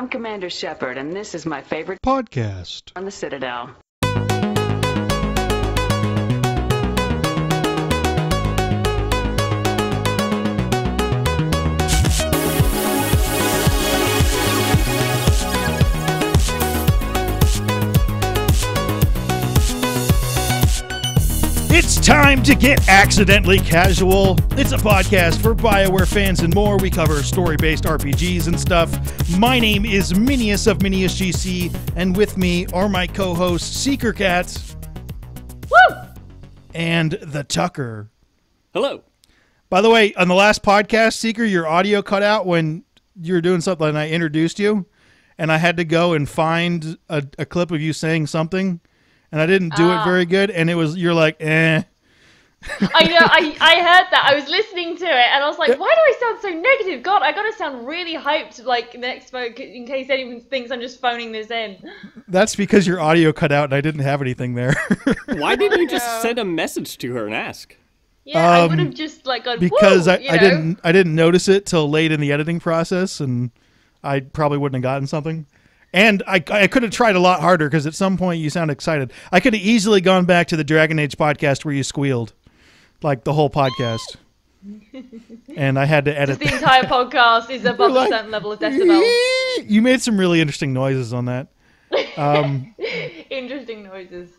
I'm Commander Shepard, and this is my favorite podcast on the Citadel. It's time to get accidentally casual. It's a podcast for BioWare fans and more. We cover story-based RPGs and stuff. My name is Minius of Minius GC, and with me are my co-hosts Seeker Cat. Woo! And the Tucker. Hello. By the way, on the last podcast, Seeker, your audio cut out when you were doing something and I introduced you, and I had to go and find a clip of you saying something. And I didn't do it very good, and you're like, eh. I know, I heard that. I was listening to it, and I was like, why do I sound so negative? God, I gotta sound really hyped, like, next vote, in case anyone thinks I'm just phoning this in. That's because your audio cut out, and I didn't have anything there. Why didn't you just send a message to her and ask? Yeah, I would have just, like, gone, because woo, I didn't notice it till late in the editing process, and I probably wouldn't have gotten something. And I could have tried a lot harder because at some point you sound excited. I could have easily gone back to the Dragon Age podcast where you squealed, like the whole podcast. And I had to edit the entire podcast is above a certain level of decibels. You made some really interesting noises on that. Interesting noises.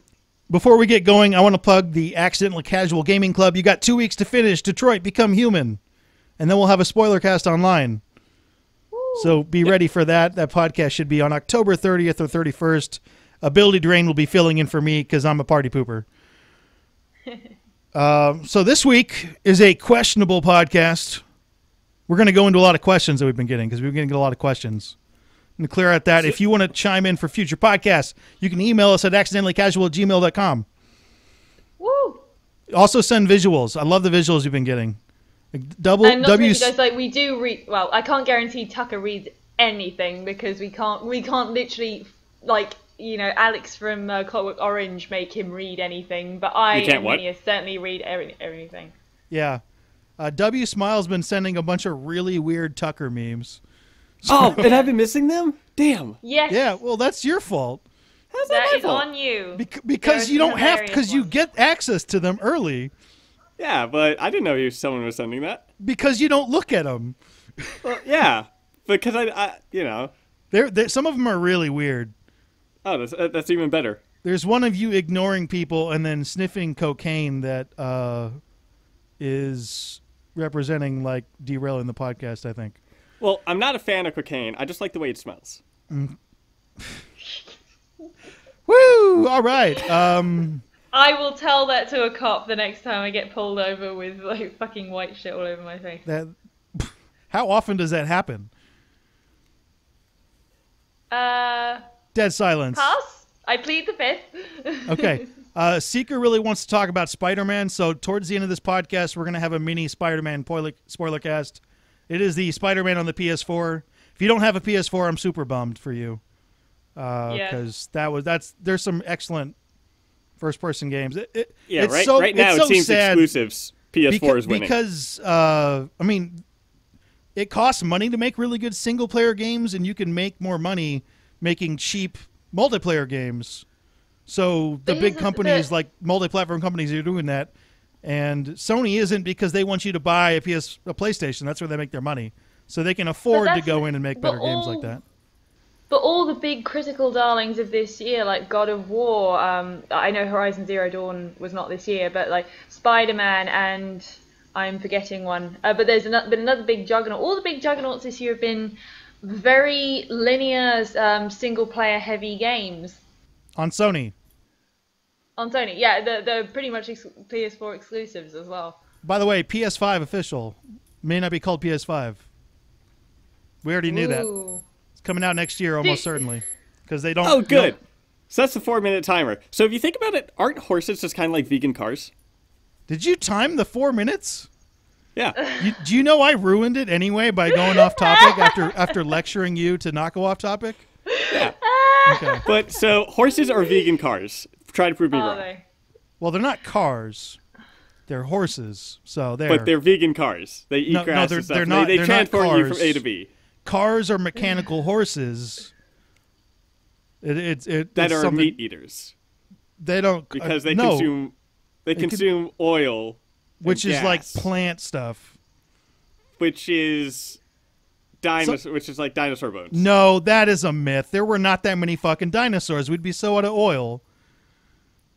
Before we get going, I want to plug the Accidentally Casual Gaming Club. You got 2 weeks to finish Detroit Become Human. And then we'll have a spoiler cast online. So be ready for that. That podcast should be on October 30th or 31st. Ability Drain will be filling in for me because I'm a party pooper. So this week is a questionable podcast. We're going to go into a lot of questions that we've been getting because we've been getting a lot of questions. And to clear out that, if you want to chime in for future podcasts, you can email us at accidentallycasual@gmail.com. Woo! Also send visuals. I love the visuals you've been getting. And not to make you guys, like, we do read. Well, I can't guarantee Tucker reads anything because we can't literally, like, you know, Alex from Clockwork Orange make him read anything, but I and Minius certainly read everything. Yeah. W Smile's been sending a bunch of really weird Tucker memes. Oh, and I've been missing them? Damn. Yes. Yeah, well, that's your fault. How's that my is fault? on you. Because you don't have, because you get access to them early. Yeah, but I didn't know someone was sending that. Because you don't look at them. Well, yeah, because I you know. Some of them are really weird. Oh, that's even better. There's one of you ignoring people and then sniffing cocaine that is representing, like, derailing the podcast, I think. Well, I'm not a fan of cocaine. I just like the way it smells. Woo! All right. I will tell that to a cop the next time I get pulled over with, like, fucking white shit all over my face. How often does that happen? Dead silence. Pass? I plead the fifth. Okay. Seeker really wants to talk about Spider-Man, so towards the end of this podcast, we're going to have a mini Spider-Man spoiler cast. It is the Spider-Man on the PS4. If you don't have a PS4, I'm super bummed for you. Because there's some excellent first-person games. Right now it seems sad exclusives. PS4 is winning. Because, I mean, it costs money to make really good single-player games, and you can make more money making cheap multiplayer games. So the big companies, like multi-platform companies, are doing that. And Sony isn't, because they want you to buy a PlayStation. That's where they make their money. So they can afford to go in and make better games like that. But all the big critical darlings of this year, like God of War, I know Horizon Zero Dawn was not this year, but like Spider-Man and I'm forgetting one. But there's been another big juggernaut. All the big juggernauts this year have been very linear, single-player heavy games. On Sony. On Sony, yeah, they're pretty much PS4 exclusives as well. By the way, PS5 official. May not be called PS5. We already knew that. It's coming out next year, almost certainly. Because they don't... Oh, good. So that's the 4-minute timer. So if you think about it, aren't horses just kind of like vegan cars? Did you time the 4 minutes? Yeah. Do you know I ruined it anyway by going off topic after lecturing you to not go off topic? Yeah. Okay. But so horses are vegan cars. Try to prove me wrong. Well, they're not cars. They're horses. So But they're vegan cars. They eat grass and stuff. They transport you from A to B. cars are mechanical horses. That that are meat eaters. They don't Because they no, consume oil, which and is like gas, plant stuff. which is which is like dinosaur bones. No, that is a myth. There were not that many fucking dinosaurs. We'd be so out of oil.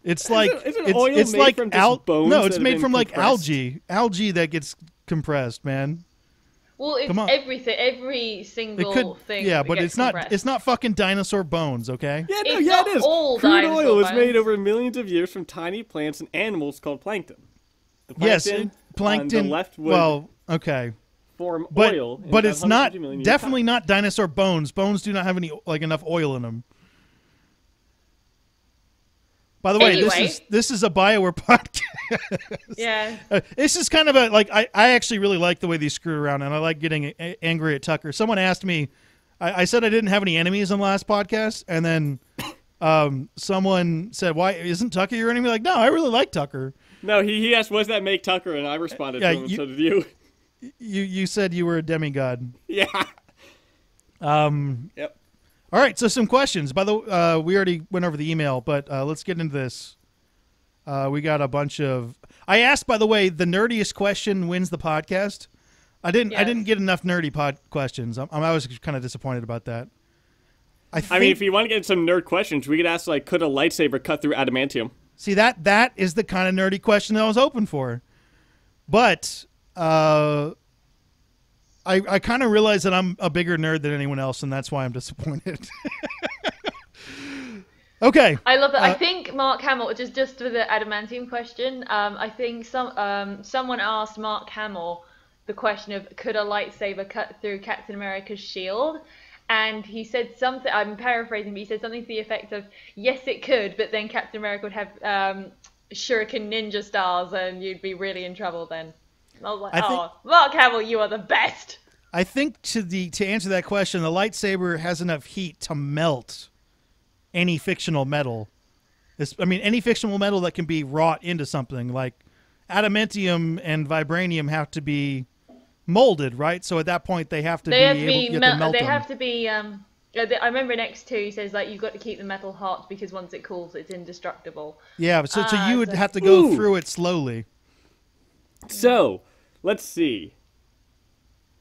It's like Isn't oil it's made like from just bones no, that it's have made been from like compressed? algae that gets compressed, man. Well, it's Come on. everything, every It single could, thing. yeah, that but gets it's not. compressed. It's not fucking dinosaur bones, okay? Yeah, no, It's yeah, not it is. all Crude dinosaur oil is made bones. over millions of years from tiny plants and animals called plankton. The Yes, plankton plankton. on the left would Well, okay, form but oil. in but about it's not 150 million years' definitely time. not dinosaur bones. Bones do not have any like enough oil in them. By the way, Anyway. this is a BioWare podcast. Yeah. This is kind of a like I actually really like the way these screw around, and I like getting angry at Tucker. Someone asked me, I said I didn't have any enemies on the last podcast, and then someone said, "Why isn't Tucker your enemy?" Like, no, I really like Tucker. No, he asked, "Was that make Tucker?" And I responded Yeah, to him, and so did you. You said you were a demigod. Yeah. Yep. All right, so some questions. By the way, we already went over the email, but let's get into this. We got a bunch of. I asked, by the way, the nerdiest question wins the podcast. I didn't get enough nerdy questions. I was kind of disappointed about that. I mean, if you want to get some nerd questions, we could ask, like, could a lightsaber cut through adamantium? See, that is the kind of nerdy question that I was hoping for. But I kind of realize that I'm a bigger nerd than anyone else, and that's why I'm disappointed. Okay. I love that. I think Mark Hamill, just for the adamantium question, I think someone asked Mark Hamill the question of could a lightsaber cut through Captain America's shield? And he said something, I'm paraphrasing, but he said something to the effect of, yes, it could, but then Captain America would have shuriken ninja stars and you'd be really in trouble then. And I was like, Mark Hamill, you are the best. I think to answer that question, the lightsaber has enough heat to melt any fictional metal. Any fictional metal that can be wrought into something. Like adamantium and vibranium have to be molded, right? So at that point, they have to be able to melt They them. have to be. I remember in X2 he says like you've got to keep the metal hot because once it cools, it's indestructible. Yeah, so you would have to go through it slowly. So, let's see.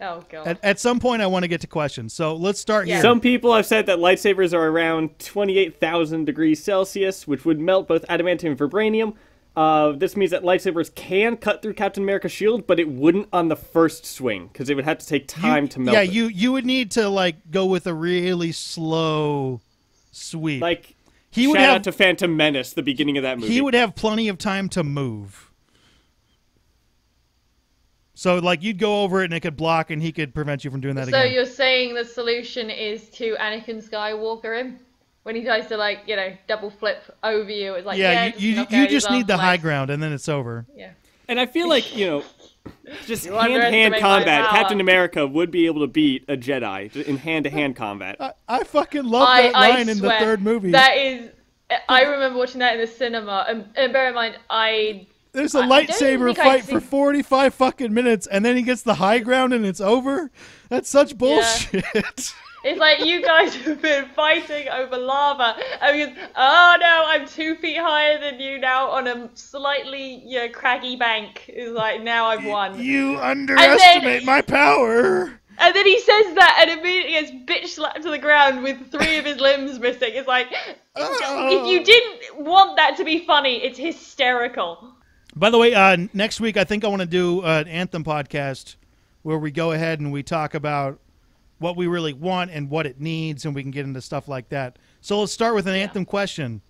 Oh god. At some point, I want to get to questions. So let's start here. Some people have said that lightsabers are around 28,000 degrees Celsius, which would melt both adamantium and vibranium. This means that lightsabers can cut through Captain America's shield, but it wouldn't on the first swing, because it would have to take time to melt it. you would need to like go with a really slow sweep. Like, Shout out to Phantom Menace, the beginning of that movie. He would have plenty of time to move. So, like, you'd go over it and it could block and he could prevent you from doing that again. So you're saying the solution is to Anakin Skywalker him? When he tries to, like, double flip over you, it's like, you just need the high ground and then it's over. Yeah. And I feel like, just You hand-to-hand underestimate my combat, power. Captain America would be able to beat a Jedi in hand-to-hand combat. I fucking love that line in the third movie. That is... I remember watching that in the cinema, and bear in mind, There's a I don't lightsaber think fight I've for seen- 45 fucking minutes, and then he gets the high ground and it's over? That's such bullshit. It's like you guys have been fighting over lava. Because, oh no, I'm 2 feet higher than you now on a slightly craggy bank. It's like, now I've won. You underestimate my power. And then he says that and immediately gets bitch slapped to the ground with 3 of his limbs missing. It's like, if you didn't want that to be funny, it's hysterical. By the way, next week I think I want to do an Anthem podcast where we go ahead and we talk about what we really want and what it needs, and we can get into stuff like that. So let's start with an Anthem question,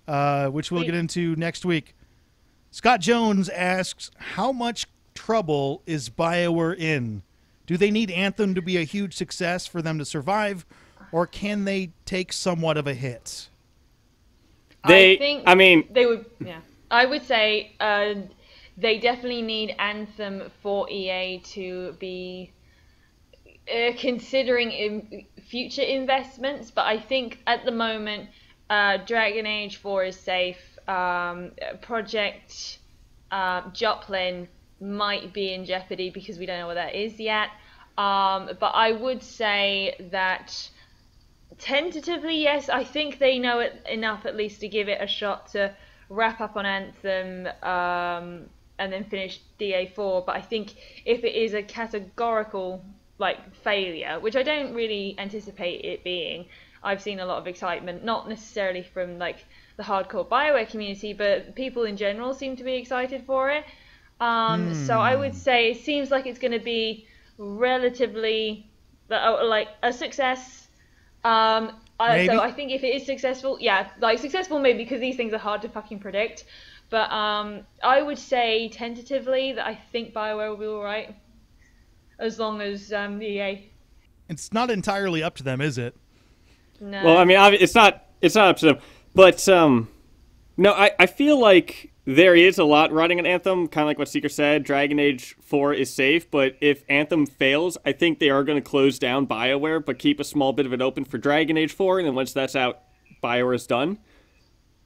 which we'll get into next week. Scott Jones asks, how much trouble is BioWare in? Do they need Anthem to be a huge success for them to survive, or can they take somewhat of a hit? They would. Yeah, I would say they definitely need Anthem for EA to be considering future investments. But I think at the moment, Dragon Age 4 is safe. Project Joplin might be in jeopardy because we don't know what that is yet. But I would say that tentatively, yes, I think they know it enough at least to give it a shot to wrap up on Anthem, and then finish DA4. But I think if it is a categorical like failure, which I don't really anticipate it being, I've seen a lot of excitement, not necessarily from like the hardcore BioWare community, but people in general seem to be excited for it. So I would say it seems like it's going to be relatively like a success. So I think if it is successful, yeah, like successful maybe because these things are hard to fucking predict. But I would say tentatively that I think BioWare will be alright, as long as EA. It's not entirely up to them, is it? No. Well, I mean, it's not up to them, but no, I feel like there is a lot riding on Anthem, kind of like what Seeker said. Dragon Age 4 is safe, but if Anthem fails, I think they are going to close down BioWare, but keep a small bit of it open for Dragon Age 4, and then once that's out, BioWare is done.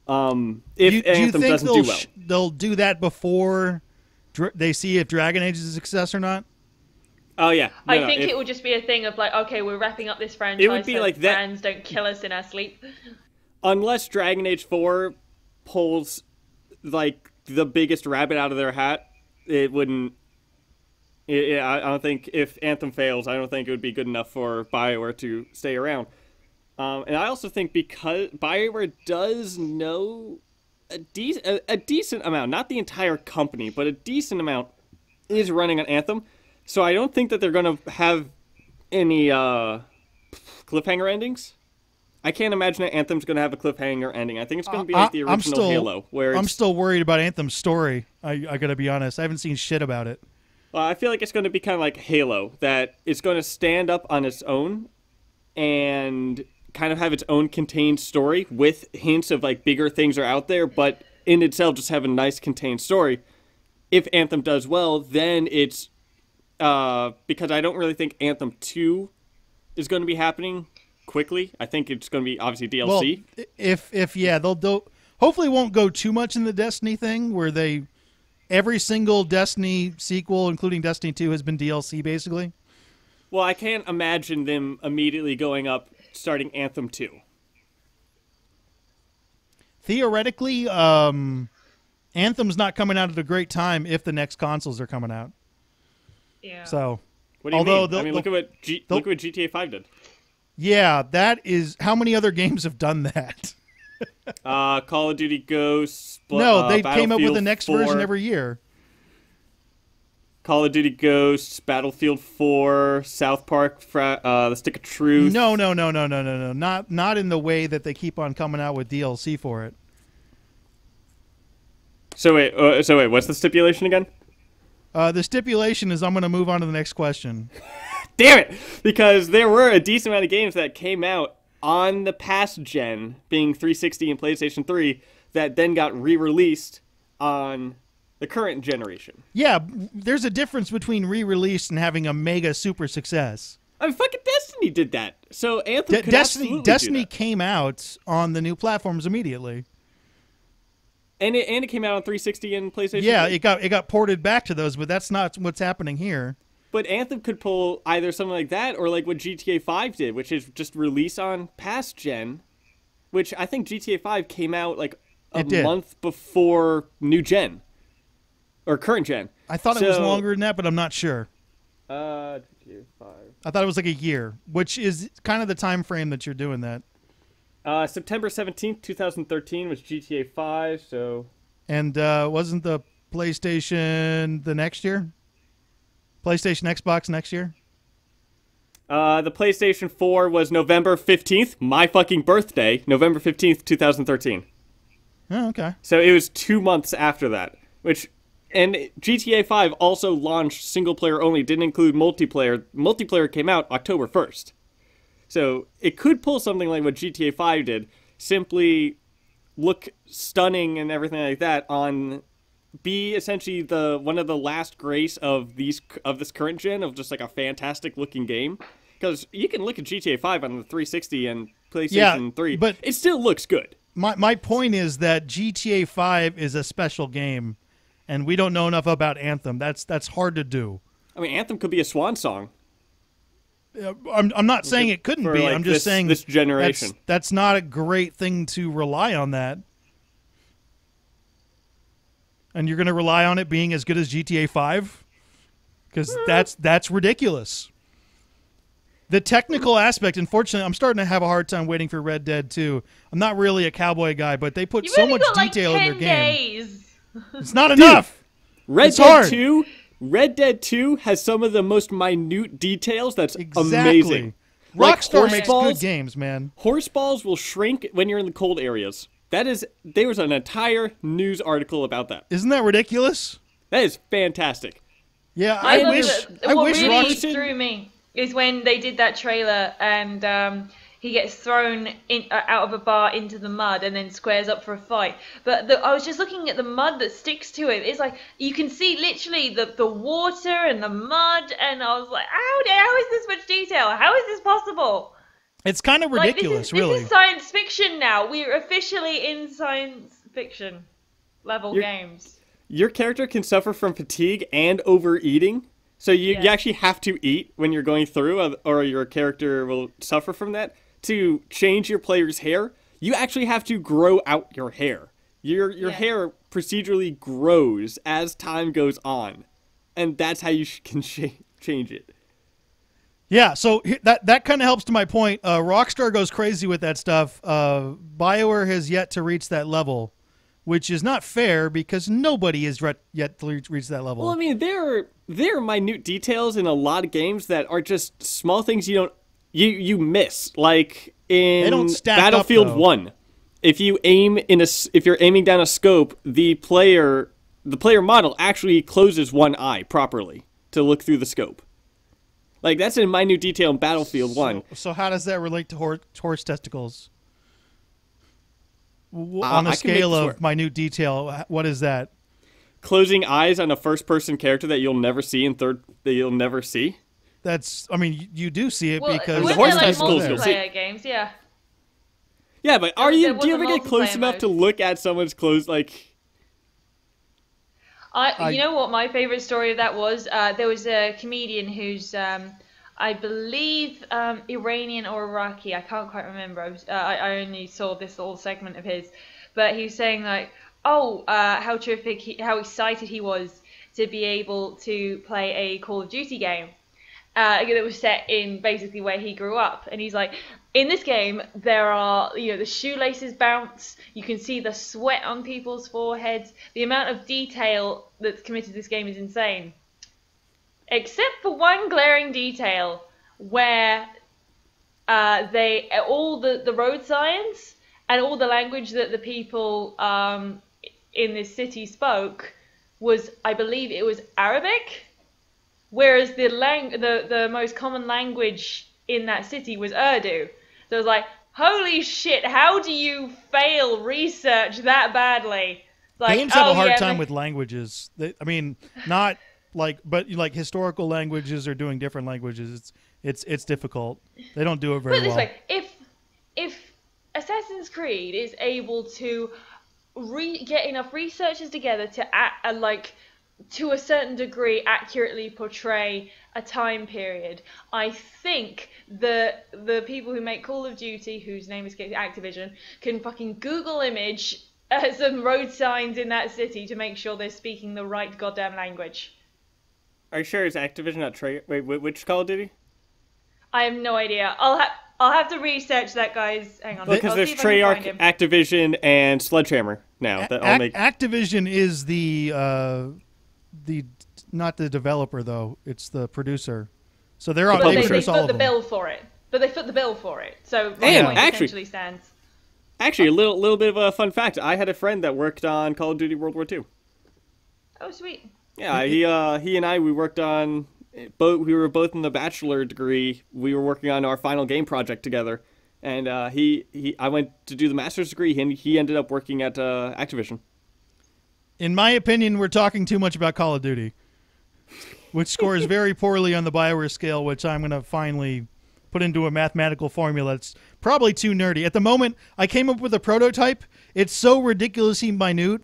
If Anthem doesn't do well. They'll do that before they see if Dragon Age is a success or not? Oh, yeah. I think it will just be a thing of like, okay, we're wrapping up this franchise, it would be so like that. fans don't kill us in our sleep. Unless Dragon Age 4 pulls like the biggest rabbit out of their hat, it wouldn't. I don't think if Anthem fails, I don't think it would be good enough for BioWare to stay around. And I also think because BioWare does know a decent amount, not the entire company, but a decent amount is running on Anthem. So I don't think that they're going to have any cliffhanger endings. I can't imagine that Anthem's going to have a cliffhanger ending. I think it's going to be like the original Halo. Where I'm still worried about Anthem's story. I got to be honest. I haven't seen shit about it. I feel like it's going to be kind of like Halo, that it's going to stand up on its own and kind of have its own contained story with hints of like bigger things are out there, but in itself just have a nice contained story. If Anthem does well, then it's because I don't really think Anthem 2 is going to be happening quickly. I think it's going to be obviously DLC. Well, if yeah, they'll hopefully won't go too much in the Destiny thing where every single Destiny sequel, including Destiny 2, has been DLC basically. Well, I can't imagine them immediately going up starting Anthem 2. Theoretically, Anthem's not coming out at a great time if the next consoles are coming out. Yeah. So, what do you mean? I mean, look at what GTA 5 did. Yeah, that is. How many other games have done that? Call of Duty Ghosts. No, they came up with the next version every year. Call of Duty Ghosts, Battlefield 4, South Park, The Stick of Truth. No. Not in the way that they keep on coming out with DLC for it. So wait, what's the stipulation again? The stipulation is I'm going to move on to the next question. Damn it! Because there were a decent amount of games that came out on the past gen, being 360 and PlayStation 3, that then got re-released on the current generation. Yeah, there's a difference between re-release and having a mega super success. I mean, fucking Destiny did that. So Anthem could absolutely do that. Destiny came out on the new platforms immediately. And it came out on 360 and PlayStation 3. Yeah, it got ported back to those, but that's not what's happening here. But Anthem could pull either something like that or like what GTA 5 did, which is just release on past gen, which I think GTA 5 came out like a month before new gen or current gen. I thought it was longer than that, but I'm not sure. GTA 5. I thought it was like a year, which is kind of the time frame that you're doing that. September 17th, 2013 was GTA 5, so... And wasn't the PlayStation the next year? PlayStation, Xbox next year? The PlayStation 4 was November 15th, my fucking birthday, November 15th, 2013. Oh, okay. So it was 2 months after that, and GTA 5 also launched single player only, didn't include multiplayer. Multiplayer came out October 1st. So it could pull something like what GTA 5 did, simply look stunning and everything like that be essentially one of the last grace of this current gen of just like a fantastic looking game. Because you can look at GTA 5 on the 360 and PlayStation 3, but it still looks good. My point is that GTA 5 is a special game, and we don't know enough about Anthem. That's hard to do. I mean, Anthem could be a swan song. I'm not saying it couldn't for, be. like, I'm just saying this generation. That's not a great thing to rely on that. And you're going to rely on it being as good as GTA 5? Because that's ridiculous. The technical aspect, unfortunately, I'm starting to have a hard time waiting for Red Dead 2. I'm not really a cowboy guy, but they put so much detail in their game. Days. It's not enough. Red Dead 2 has some of the most minute details. That's amazing. Rockstar makes good games, man. Horse balls will shrink when you're in the cold areas. There was an entire news article about that. Isn't that ridiculous? That is fantastic. Yeah, I wish really threw me is when they did that trailer and he gets thrown out of a bar into the mud and then squares up for a fight. But I was just looking at the mud that sticks to it. It's like you can see literally the water and the mud, and I was like, how is this much detail? How is this possible? It's kind of ridiculous, really. This is science fiction now. We're officially in science fiction level games. Your character can suffer from fatigue and overeating. So you actually have to eat when you're going through, or your character will suffer from that. To change your player's hair, you actually have to grow out your hair. Your hair procedurally grows as time goes on. And that's how you can change it. Yeah, so that kind of helps to my point. Rockstar goes crazy with that stuff. BioWare has yet to reach that level, which is not fair because nobody has yet to reach that level. Well, I mean, there are minute details in a lot of games that are just small things you miss. Like in Battlefield 1, if you're aiming down a scope, the player model actually closes one eye properly to look through the scope. Like, that's a minute detail in Battlefield 1. So how does that relate to horse testicles? On the scale of minute detail, what is that? Closing eyes on a first-person character that you'll never see that you'll never see? You do see it because the horse testicles you'll see. Games, yeah. Yeah, but do you ever get close enough to look at someone's clothes, like... You know what my favorite story of that was? There was a comedian who's, I believe, Iranian or Iraqi. I can't quite remember. I only saw this little segment of his, but he was saying like, how terrific, how excited he was to be able to play a Call of Duty game that was set in basically where he grew up, and he's like, in this game, there are, the shoelaces bounce, you can see the sweat on people's foreheads, the amount of detail that's committed to this game is insane. Except for one glaring detail, where all the road signs and all the language that the people in this city spoke was, I believe it was Arabic, whereas the most common language in that city was Urdu. So I was like, holy shit, how do you fail research that badly? Like, games have a hard time with languages. Not but historical languages or doing different languages. It's difficult. They don't do it very well. Put it this way, if Assassin's Creed is able to get enough researchers together to to a certain degree accurately portray a time period, I think the people who make Call of Duty, whose name is Activision, can fucking Google image some road signs in that city to make sure they're speaking the right goddamn language. Are you sure it's Activision, not Trey? Wait, which Call of Duty? I have no idea. I'll have to research that, guys. Hang on. Because there's Treyarch, Activision, and Sledgehammer now. Activision is the not the developer though. It's the producer. So they're all they produce all of them. But they foot the bill for it. So my point essentially stands. Actually, a little bit of a fun fact. I had a friend that worked on Call of Duty World War II. Oh, sweet. Yeah, he and I, we worked on both. We were both in the bachelor degree. We were working on our final game project together, and I went to do the master's degree. He ended up working at Activision. In my opinion, we're talking too much about Call of Duty, which scores very poorly on the BioWare scale, which I'm going to finally put into a mathematical formula. It's probably too nerdy. At the moment, I came up with a prototype. It's so ridiculously minute.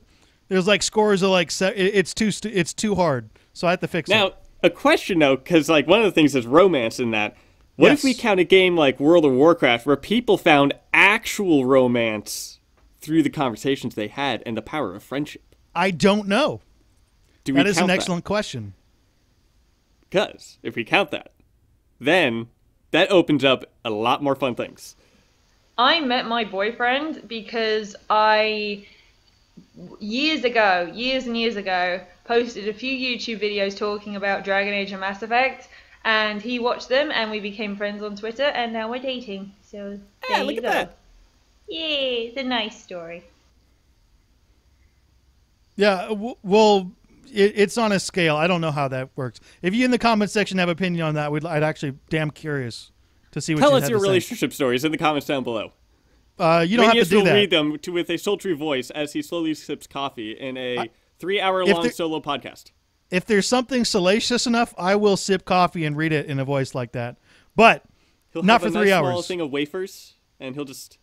There's scores of it's too hard. So I have to fix it. Now, a question though, because one of the things is romance in that. What if we count a game like World of Warcraft where people found actual romance through the conversations they had and the power of friendship? I don't know. That is an excellent question. Because if we count that, then that opens up a lot more fun things. I met my boyfriend because I, years and years ago, posted a few YouTube videos talking about Dragon Age and Mass Effect, and he watched them, and we became friends on Twitter, and now we're dating. So there look you at go. that. Yay, it's a nice story. Yeah, well, it's on a scale. I don't know how that works. If you in the comment section have opinion on that, I'd actually damn curious to see what Tell you us had your to say. relationship stories in the comments down below. You don't have to do will that. read them with a sultry voice as he slowly sips coffee in a 3-hour-long solo podcast. If there's something salacious enough, I will sip coffee and read it in a voice like that. But He'll not have for a 3 nice hours. small thing of wafers, and he'll just...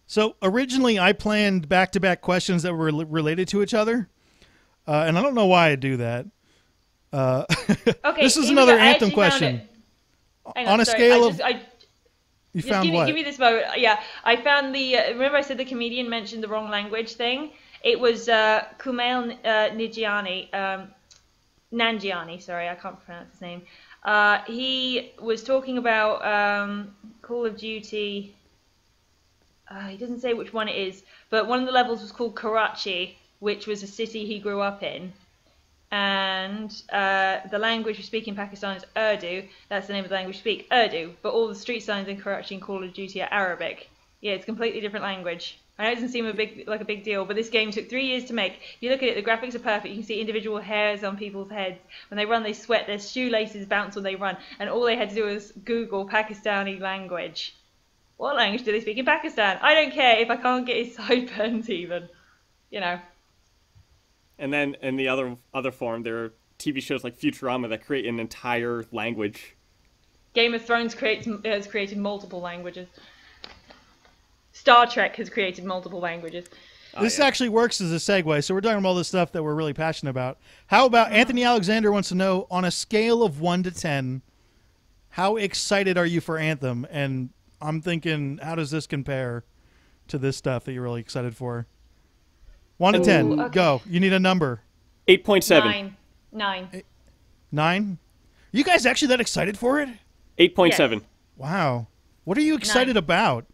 So originally I planned back-to-back questions that were related to each other. And I don't know why I do that. Okay, this is here we another go. I Anthem actually found question. it. Hang On a sorry, scale I of... You Just found what? give me this moment. Yeah, I found the. Remember, I said the comedian mentioned the wrong language thing. It was Kumail Nanjiani. Sorry, I can't pronounce his name. He was talking about Call of Duty. He doesn't say which one it is, but one of the levels was called Karachi, which was a city he grew up in. And the language we speak in Pakistan is Urdu. That's the name of the language we speak, Urdu. But all the street signs in Karachi and Call of Duty are Arabic. Yeah, it's a completely different language. I know it doesn't seem like a big deal, but this game took 3 years to make. If you look at it, the graphics are perfect. You can see individual hairs on people's heads. When they run, they sweat. Their shoelaces bounce when they run. And all they had to do was Google Pakistani language. What language do they speak in Pakistan? I don't care if I can't get his sideburns even. You know. And then in the other form, there are TV shows like Futurama that create an entire language. Game of Thrones has created multiple languages. Star Trek has created multiple languages. This actually works as a segue. So we're talking about all this stuff that we're really passionate about. How about Anthony Alexander wants to know, on a scale of 1 to 10, how excited are you for Anthem? And I'm thinking, how does this compare to this stuff that you're really excited for? 1 to 10, okay. Go. You need a number. 8.7. 9. 9? You guys actually that excited for it? 8.7. Yes. Wow. What are you excited 9. about?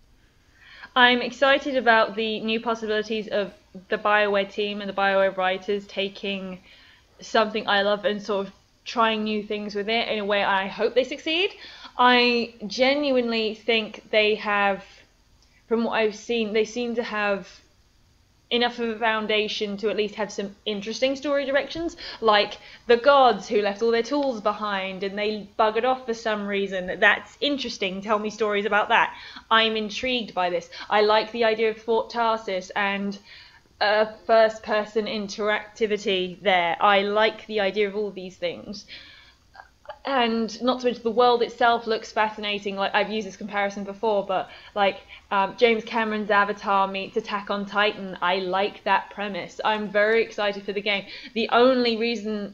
I'm excited about the new possibilities of the BioWare team and the BioWare writers taking something I love and sort of trying new things with it in a way I hope they succeed. I genuinely think they have, from what I've seen, they seem to have enough of a foundation to at least have some interesting story directions, like the gods who left all their tools behind and they buggered off for some reason. That's interesting. Tell me stories about that. I'm intrigued by this. I like the idea of Fort Tarsis and first-person interactivity there. I like the idea of all of these things. And not to mention, the world itself looks fascinating. Like, I've used this comparison before, but like James Cameron's Avatar meets Attack on Titan. I like that premise. I'm very excited for the game. The only reason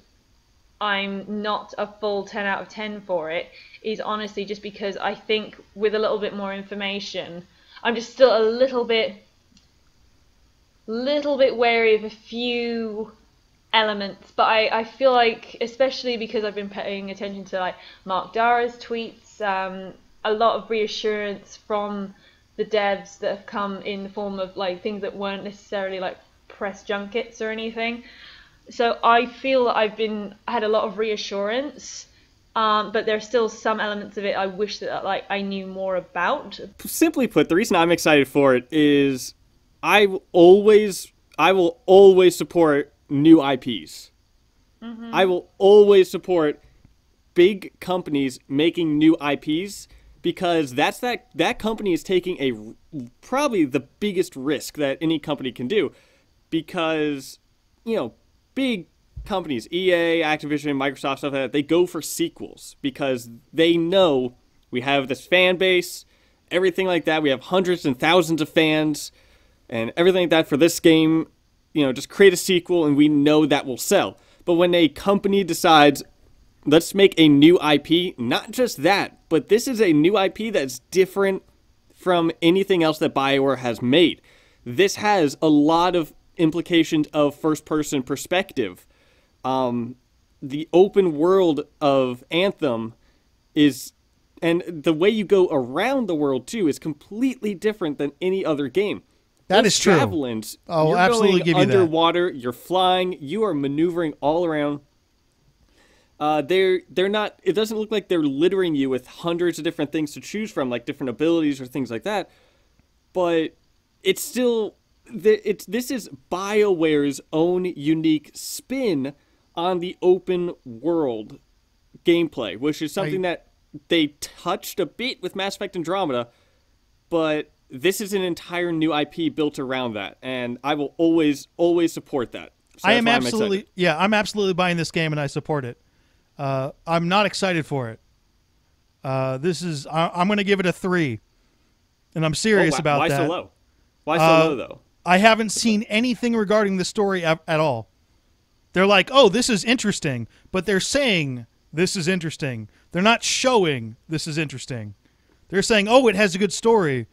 I'm not a full 10 out of 10 for it is honestly just because I think with a little bit more information, I'm just still a little bit wary of a few elements, but I feel like, especially because I've been paying attention to like Mark Dara's tweets, a lot of reassurance from the devs that have come in the form of like things that weren't necessarily like press junkets or anything. So I feel that I had a lot of reassurance, but there's still some elements of it I wish that like I knew more about. Simply put, the reason I'm excited for it is I will always support new IPs. Mm-hmm. I will always support big companies making new IPs because that company is taking probably the biggest risk that any company can do, because big companies, EA, Activision, Microsoft, stuff like that, they go for sequels because they know we have this fan base, everything like that. We have hundreds and thousands of fans and everything like that for this game. Just create a sequel and we know that will sell. But when a company decides, let's make a new IP. Not just that, but this is a new IP that's different from anything else that BioWare has made. This has a lot of implications of first-person perspective. The open world of Anthem is, and the way you go around the world too, is completely different than any other game. That is true. Javelins, I'll you're absolutely going give you that. underwater, you're flying, you are maneuvering all around. They're not. It doesn't look like they're littering you with hundreds of different things to choose from, like different abilities or things like that. But it's still, this is BioWare's own unique spin on the open world gameplay, which is something that they touched a bit with Mass Effect Andromeda, but this is an entire new IP built around that, and I will always support that. So I'm absolutely buying this game, and I support it. I'm not excited for it. I'm going to give it a 3, and I'm serious about why that. Why so low? Why so low, though? I haven't seen anything regarding the story at all. They're like, oh, this is interesting, but they're saying this is interesting. They're not showing this is interesting. They're saying, oh, it has a good story,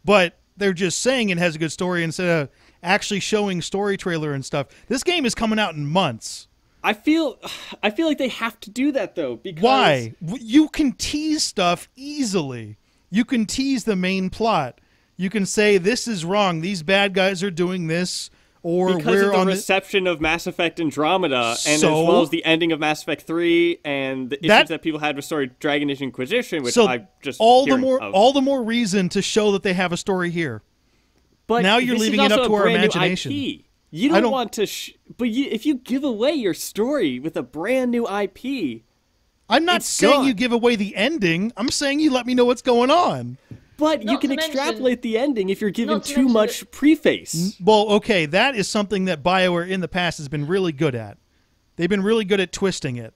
but they're just saying it has a good story instead of actually showing story trailer and stuff. This game is coming out in months. I feel like they have to do that, though. Because why? You can tease stuff easily. You can tease the main plot. You can say this is wrong. These bad guys are doing this, or because we're of the on reception of Mass Effect Andromeda, and as well as the ending of Mass Effect 3, and the issues that people had with Dragon Age Inquisition, which I just all the more reason to show that they have a story here. But now you're leaving it up to our imagination. You don't want to, if you give away your story with a brand new IP, I'm not saying you give away the ending. I'm saying you let me know what's going on. But you can extrapolate the ending if you're given too much preface. Well, okay, that is something that BioWare in the past has been really good at. They've been really good at twisting it.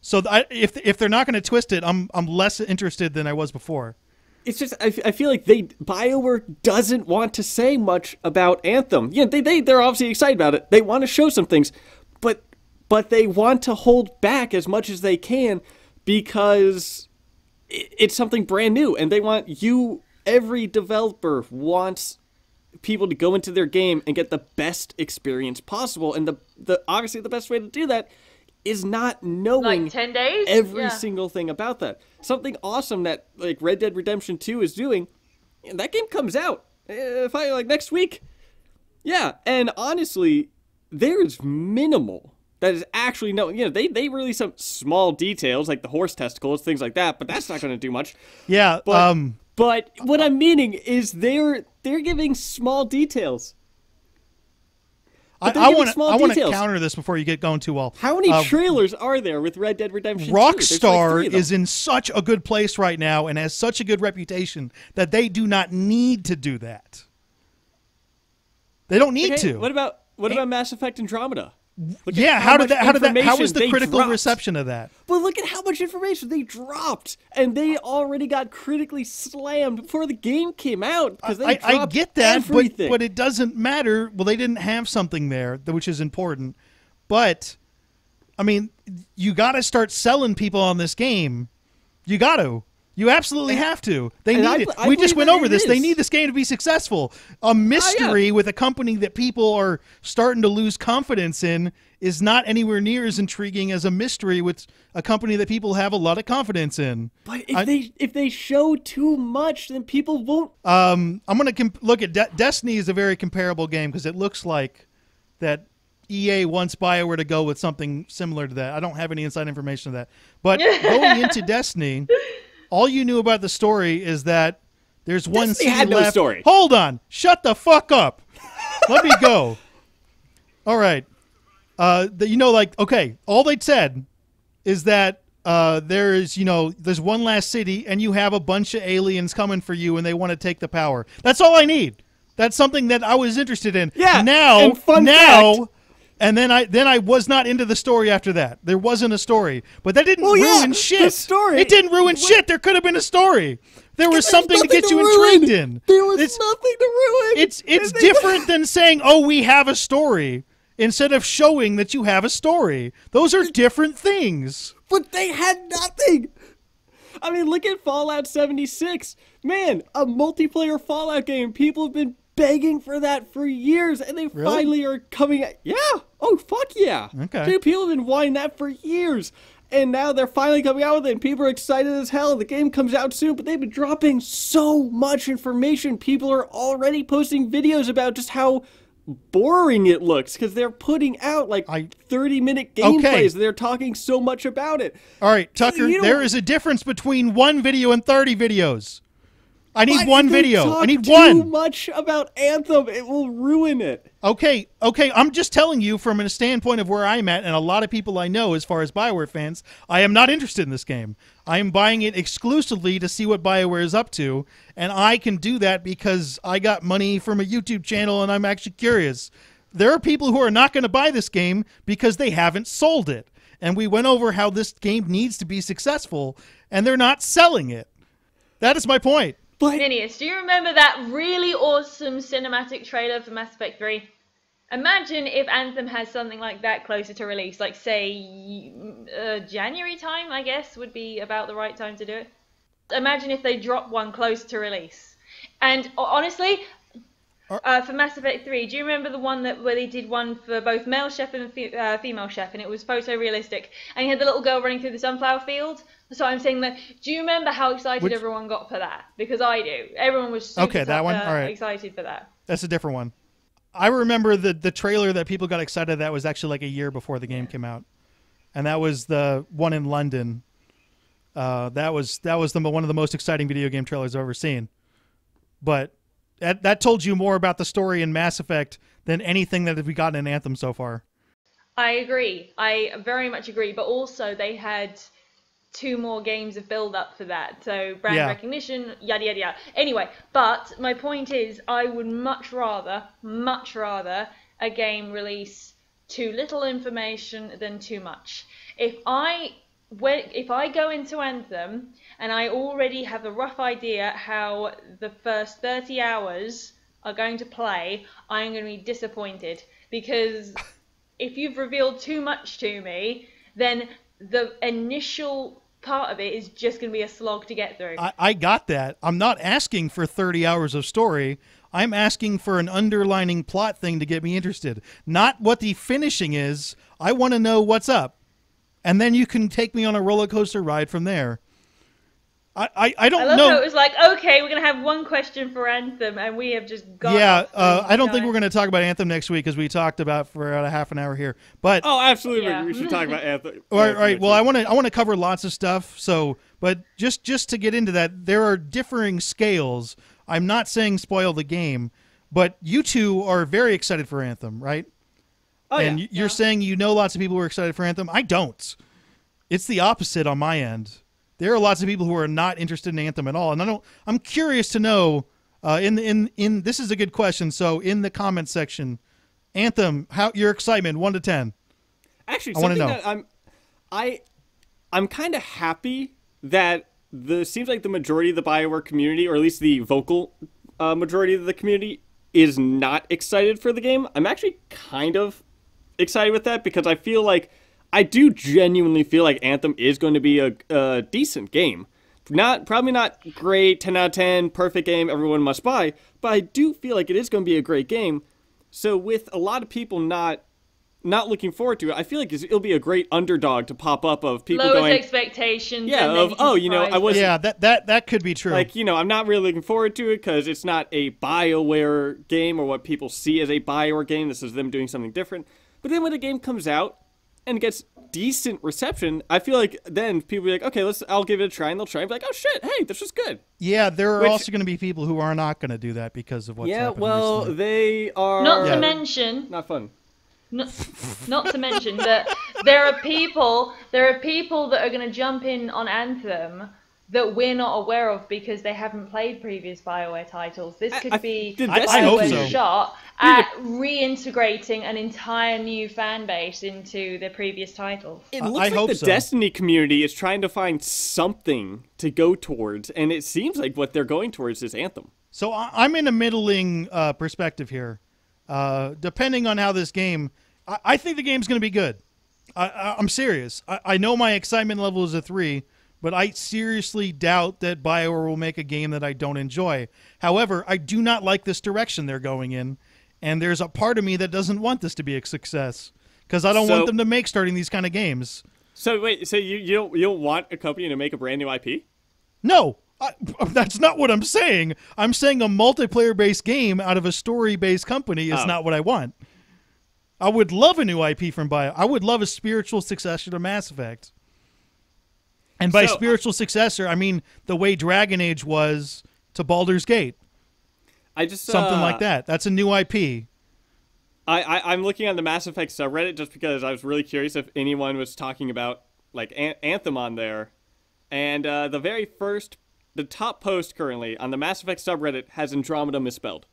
So if they're not going to twist it, I'm less interested than I was before. It's just I feel like BioWare doesn't want to say much about Anthem. Yeah, they're obviously excited about it. They want to show some things, but they want to hold back as much as they can because it's something brand new, and they want every developer wants people to go into their game and get the best experience possible, and obviously the best way to do that is not knowing like 10 days? every single thing about that. Something awesome that like Red Dead Redemption 2 is doing, that game comes out next week. Yeah, and honestly, there's minimal that is actually they release some small details like the horse testicles, things like that, but that's not going to do much. Yeah, but what I'm meaning is they're giving small details. I want to counter this before you get going too well. How many trailers are there with Red Dead Redemption 2? Rockstar is in such a good place right now and has such a good reputation that they do not need to do that. They don't need to. What about Mass Effect Andromeda? How was the critical reception of that? But look at how much information they dropped, and they already got critically slammed before the game came out because they dropped I get that, everything. but it doesn't matter. Well, they didn't have something there, which is important. But I mean, you got to start selling people on this game. You got to. You absolutely have to. They need it. We just went over this. They need this game to be successful. A mystery with a company that people are starting to lose confidence in is not anywhere near as intriguing as a mystery with a company that people have a lot of confidence in. But if they show too much, then people won't. I'm going to look at Destiny is a very comparable game because it looks like that EA wants BioWare to go with something similar to that. I don't have any inside information of that. But going into Destiny, all you knew about the story is that there's one Destiny city had no left. story. Hold on. Shut the fuck up. Let me go. All right. Okay, all they said is that there's one last city and you have a bunch of aliens coming for you and they want to take the power. That's all I need. That's something that I was interested in. Yeah. Now, fact, and then I was not into the story after that. There wasn't a story. But that didn't ruin shit. The story. It didn't ruin shit. There could have been a story. There was something to get you intrigued in. There was nothing to ruin. It's different than saying, oh, we have a story, instead of showing that you have a story. Those are different things. But they had nothing. I mean, look at Fallout 76. Man, a multiplayer Fallout game. People have been begging for that for years, and they finally are coming. Yeah. Oh, fuck yeah. Okay. Dude, people have been wanting that for years. And now they're finally coming out with it, and people are excited as hell. The game comes out soon, but they've been dropping so much information. People are already posting videos about just how boring it looks, because they're putting out like 30-minute gameplays. They're talking so much about it. All right, Tucker, there is a difference between one video and 30 videos. I need one video. I need one. Too much about Anthem. It will ruin it. Okay. I'm just telling you from a standpoint of where I'm at, and a lot of people I know as far as BioWare fans, I am not interested in this game. I am buying it exclusively to see what BioWare is up to, and I can do that because I got money from a YouTube channel and I'm actually curious. There are people who are not going to buy this game because they haven't sold it. And we went over how this game needs to be successful, and they're not selling it. That is my point. Phineas, do you remember that really awesome cinematic trailer for Mass Effect 3? Imagine if Anthem has something like that closer to release, like say January time, I guess, would be about the right time to do it. Imagine if they drop one closer to release. And honestly, for Mass Effect 3, do you remember the one where they did one for both male chef and female chef, and it was photorealistic, and you had the little girl running through the sunflower field? So I'm saying that, do you remember how excited everyone got for that? Because I do. Everyone was super that one? All right. excited for that. That's a different one. I remember the trailer that people got excited that was actually like a year before the game came out. And that was the one in London. That was one of the most exciting video game trailers I've ever seen. But that told you more about the story in Mass Effect than anything that we got in Anthem so far. I agree. I very much agree. But also they had 2 more games of build up for that, so brand recognition, yada yada yada. Anyway, but my point is, I would much rather a game release too little information than too much. If I go into Anthem and I already have a rough idea how the first 30 hours are going to play, I'm going to be disappointed, because if you've revealed too much to me, then the initial part of it is just going to be a slog to get through. I got that. I'm not asking for 30 hours of story. I'm asking for an underlining plot thing to get me interested. Not what the finishing is. I want to know what's up. And then you can take me on a roller coaster ride from there. I don't know. I love how it was like, okay, we're going to have one question for Anthem, and we have just gone. Yeah, I don't think we're going to talk about Anthem next week, because we talked about for about a half an hour here. But absolutely, we should talk about Anthem. All right. Well, I want to cover lots of stuff. So, but just to get into that, there are differing scales. I'm not saying spoil the game, but you two are very excited for Anthem, right? Oh, and you're saying you know lots of people who are excited for Anthem. I don't. It's the opposite on my end. There are lots of people who are not interested in Anthem at all, and I'm curious to know. In this is a good question. So in the comments section, Anthem, how your excitement 1 to 10. Actually, I want to know. That I'm kind of happy that seems like the majority of the BioWare community, or at least the vocal majority of the community, is not excited for the game. I'm actually kind of excited with that, because I do genuinely feel like Anthem is going to be a decent game. Probably not great, 10 out of 10, perfect game, everyone must buy, but I do feel like it is going to be a great game. So with a lot of people not looking forward to it, I feel like it'll be a great underdog to pop up of people lowest going... expectations. Yeah, I was... Yeah, that could be true. Like, I'm not really looking forward to it because it's not a BioWare game or what people see as a BioWare game. This is them doing something different. But then when the game comes out and gets decent reception, I feel like then people will be like, okay, I'll give it a try, and they'll try and be like, oh shit, hey, this was good. Yeah, there are also going to be people who are not going to do that because of what's happened recently. They are... Not to mention... Not fun. Not to mention that there are people that are going to jump in on Anthem that we're not aware of because they haven't played previous BioWare titles. This could be BioWare's shot at reintegrating an entire new fan base into their previous titles. It looks like the Destiny community is trying to find something to go towards, and it seems like what they're going towards is Anthem. So I'm in a middling perspective here. Depending on how this game... I think the game's going to be good. I'm serious. I know my excitement level is a 3, but I seriously doubt that BioWare will make a game that I don't enjoy. However, I do not like this direction they're going in, and there's a part of me that doesn't want this to be a success because I don't want them to make starting these kind of games. So wait, so you don't want a company to make a brand new IP? No, that's not what I'm saying. I'm saying a multiplayer-based game out of a story-based company is not what I want. I would love a new IP from BioWare. I would love a spiritual successor to Mass Effect. And by spiritual successor, I mean the way Dragon Age was to Baldur's Gate. Something like that. That's a new IP. I'm looking on the Mass Effect subreddit just because I was really curious if anyone was talking about like Anthem on there. And the top post currently on the Mass Effect subreddit has Andromeda misspelled.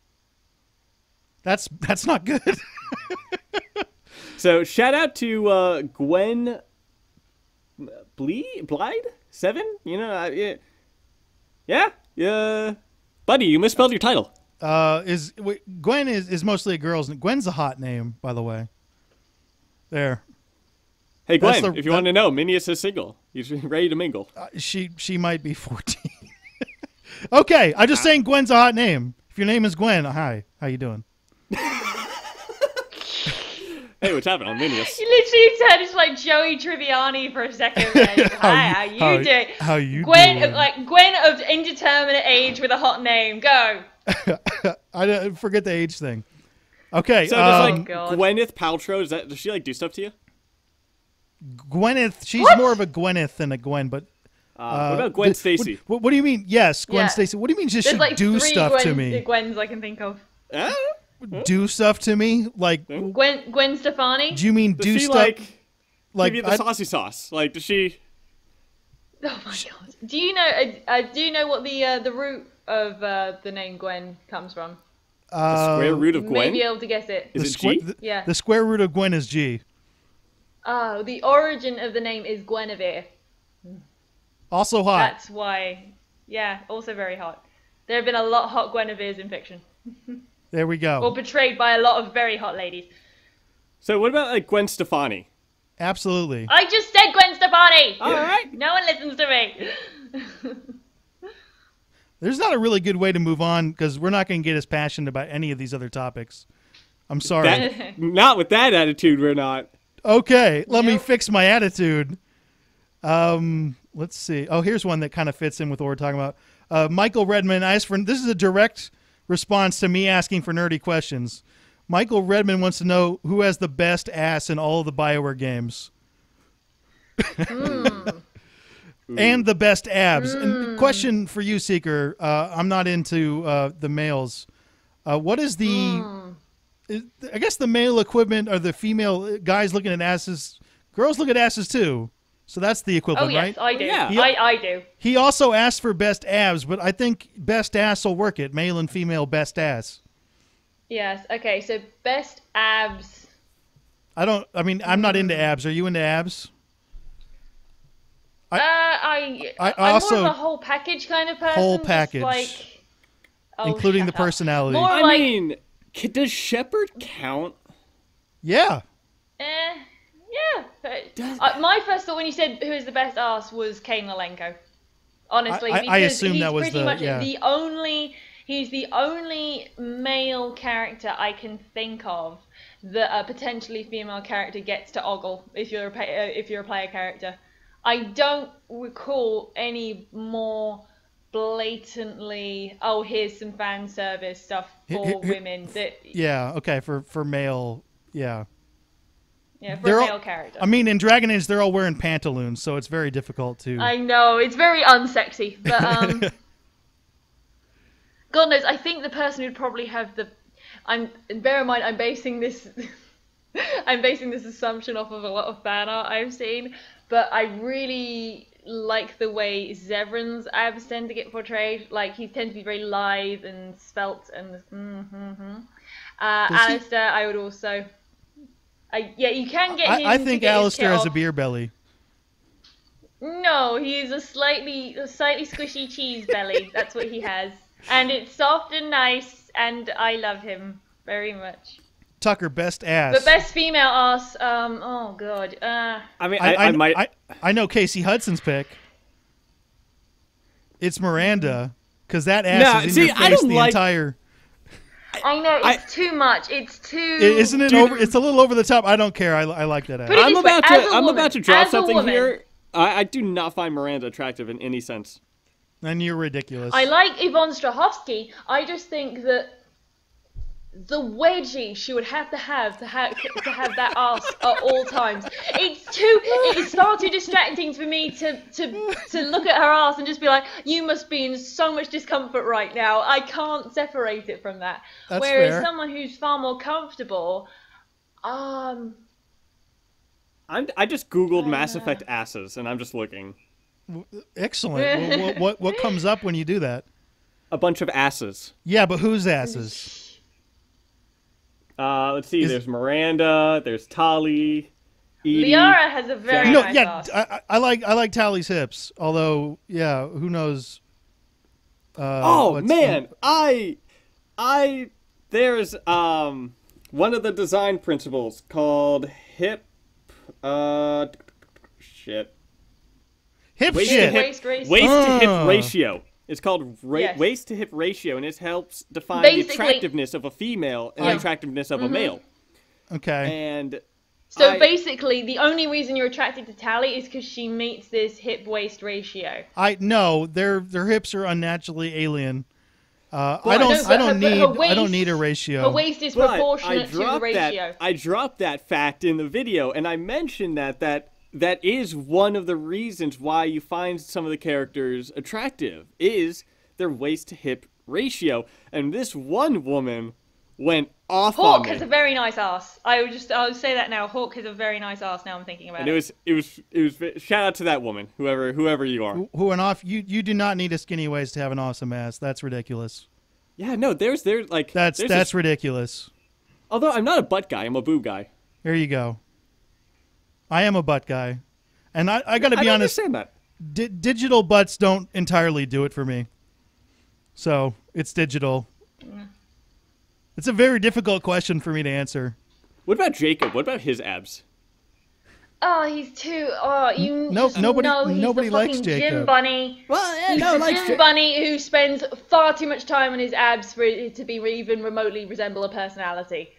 That's not good. So shout out to Gwen Blide 7. You know, yeah. Buddy, you misspelled your title. Gwen is mostly a girl's name. Gwen's a hot name, by the way. There. Hey Gwen, if you want to know, Minius is single. He's ready to mingle. She might be 14. Okay, I'm just saying Gwen's a hot name. If your name is Gwen, hi, how you doing? Hey, what's happening? I'm Minius. You literally turned into like Joey Tribbiani for a second. Then. Hi, how you doing? How you Gwen, doing? like Gwen of indeterminate age with a hot name. Go. I forget the age thing. Okay. So does God. Gwyneth Paltrow, does she like do stuff to you? Gwyneth, she's more of a Gwyneth than a Gwen, but what about Gwen Stacy? What do you mean? Yes, Gwen Stacy. What do you mean? Just There's like do 3 stuff to me. Gwens I can think of. Do stuff to me, like Gwen Stefani. Do you mean Does do she, stuff? Like give you the saucy sauce? Like, does she? Oh my god! Do you know what the root of the name Gwen comes from? The square root of Gwen. May be able to guess it. Is it G? Yeah. The square root of Gwen is G. Oh, the origin of the name is Guinevere. Also hot. That's why. Yeah, also very hot. There have been a lot of hot Guineveres in fiction. There we go. Or portrayed by a lot of very hot ladies. So what about like Gwen Stefani? Absolutely. I just said Gwen Stefani! All right. No one listens to me. There's not a really good way to move on because we're not going to get as passionate about any of these other topics. I'm sorry. Not with that attitude, we're not. Okay, let me fix my attitude. Let's see. Oh, here's one that kind of fits in with what we're talking about. Michael Redman asked for. This is a direct response to me asking for nerdy questions. Michael Redman wants to know who has the best ass in all of the BioWare games. And the best abs. And question for you, Seeker. I'm not into the males. What is the... I guess the male equivalent or the female guys looking at asses. Girls look at asses too. So that's the equivalent, right? Oh, yes, I do. Yeah. I do. He also asked for best abs, but I think best ass will work it. Male and female best ass. Yes, okay, so best abs. I'm not into abs. Are you into abs? I'm also more of a whole package kind of person. whole just package, like, including the shut up. personality. More I like, mean, does Shepard count? Yeah. yeah. My first thought when you said who is the best ass was Kane Lalenko. Honestly, I because assumed he's that was pretty the- much yeah. he's the only male character I can think of that a potentially female character gets to ogle if you're a player character. I don't recall any more blatantly, oh, here's some fan service stuff for women that Yeah. Okay. For male. Yeah. for They're a all- male character. I mean, in Dragon Age, they're all wearing pantaloons, so it's very difficult to. I know, it's very unsexy, but God knows, I think the person who'd probably have bear in mind, I'm basing this assumption off of a lot of fan art I've seen, but I really like the way Zevran's abs tend to get portrayed. Like, he tends to be very lithe and svelte and Alistair, I would also... you can get him I to think get his Alistair shit has a off. beer belly. No, he is a slightly squishy cheese belly. That's what he has. And it's soft and nice, and I love him very much. Tucker, best ass. But best female ass, oh god. I mean, I might. I know Casey Hudson's pick. It's Miranda, because that ass is in your face the entire. I know it's too much. It's too. Isn't it over? It's a little over the top. I don't care. I like that ass. I'm about to drop something here. I do not find Miranda attractive in any sense. And you're ridiculous. I like Yvonne Strahovski. I just think that the wedgie she would have to have that ass at all times. It's far too distracting for me to look at her ass and just be like, you must be in so much discomfort right now. I can't separate it from that. That's Whereas fair. someone who's far more comfortable, I just Googled Mass Effect asses, and I'm just looking. Excellent. What comes up when you do that? A bunch of asses. Yeah, but whose asses? Let's see. There's Miranda. There's Tali. Edie. Liara has a very nice ass. I like Tally's hips. Although, yeah, who knows? There's one of the design principles called hip. Shit. Hip Waist shit. To hip ratio. It's called waist to hip ratio, and it helps define the attractiveness of a female and the attractiveness of a male. Okay. And so basically, the only reason you're attracted to Tali is because she meets this hip-waist ratio. No, their hips are unnaturally alien. I don't need a ratio. Her waist is proportionate to the ratio. I dropped that fact in the video, and I mentioned that is one of the reasons why you find some of the characters attractive, is their waist-to-hip ratio. And this one woman went off on me. Hawk has a very nice ass. I would say that now. Hawk has a very nice ass. Now I'm thinking about it. It was shout out to that woman, whoever you are. Who went off? You do not need a skinny waist to have an awesome ass. That's ridiculous. Yeah, no, there's that's ridiculous. Although I'm not a butt guy, I'm a boob guy. There you go. I am a butt guy, and I got to be honest. I understand that. Digital butts don't entirely do it for me. So it's digital. Yeah. It's a very difficult question for me to answer. What about Jacob? What about his abs? Oh, he's too. Oh, you. Nobody likes Jacob. Gym bunny. Well, he's the gym bunny who spends far too much time on his abs for it to be even remotely resemble a personality.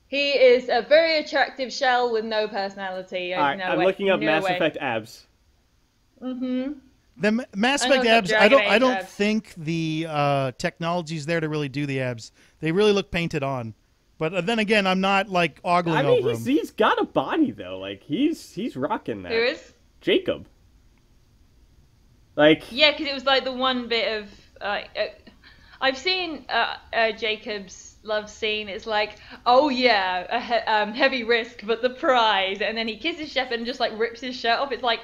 He is a very attractive shell with no personality. Alright, I'm looking up Mass Effect abs. Mm-hmm. The Mass Effect abs, I don't think the technology's there to really do the abs. They really look painted on. But then again, I'm not like ogling over him. He's got a body though. Like he's rocking that. Who is? Jacob. Like. Yeah, because it was like the one bit of. I've seen Jacob's love scene. It's like, oh yeah, heavy risk, but the prize. And then he kisses Shepard and just like rips his shirt off. It's like,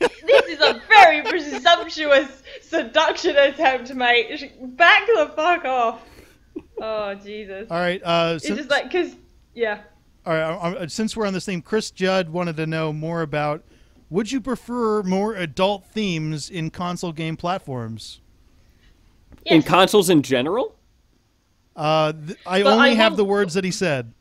this is a very presumptuous seduction attempt, mate. Back the fuck off. Oh Jesus. All right. It's just like, cause yeah. All right. Since we're on this theme, Chris Judd wanted to know more about: would you prefer more adult themes in console game platforms? Yes. In consoles in general? I only have the words that he said.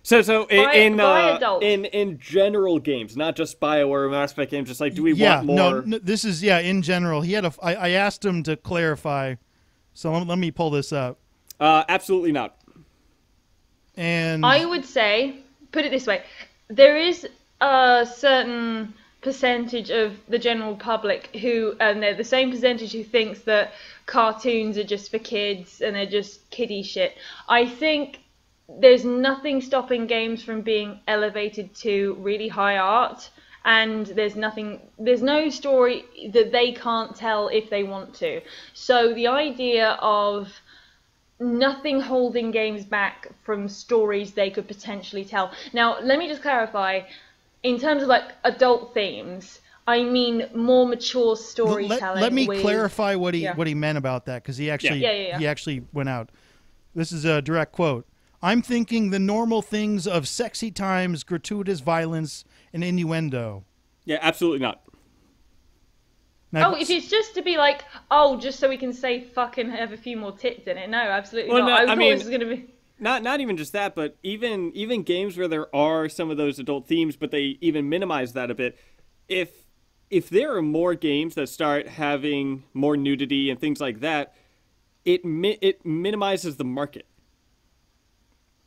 So by in general games, not just BioWare or Mass Effect games, just like, do we want more? No, this is in general. He had I asked him to clarify, so let me pull this up. Absolutely not. And I would say, put it this way, there is a certain percentage of the general public who, and they're the same percentage who thinks that cartoons are just for kids and they're just kiddie shit. I think there's nothing stopping games from being elevated to really high art, and there's no story that they can't tell if they want to. So the idea of nothing holding games back from stories they could potentially tell. Now, let me just clarify, in terms of like adult themes, I mean more mature storytelling. Let me clarify what he meant about that, because he actually went out. This is a direct quote. I'm thinking the normal things of sexy times, gratuitous violence, and innuendo. Yeah, absolutely not. Now, if it's just to be like, just so we can say fuck and have a few more tits in it. No, absolutely not. I thought it was going to be... not even just that, but even games where there are some of those adult themes, but they even minimize that a bit. If there are more games that start having more nudity and things like that, it minimizes the market.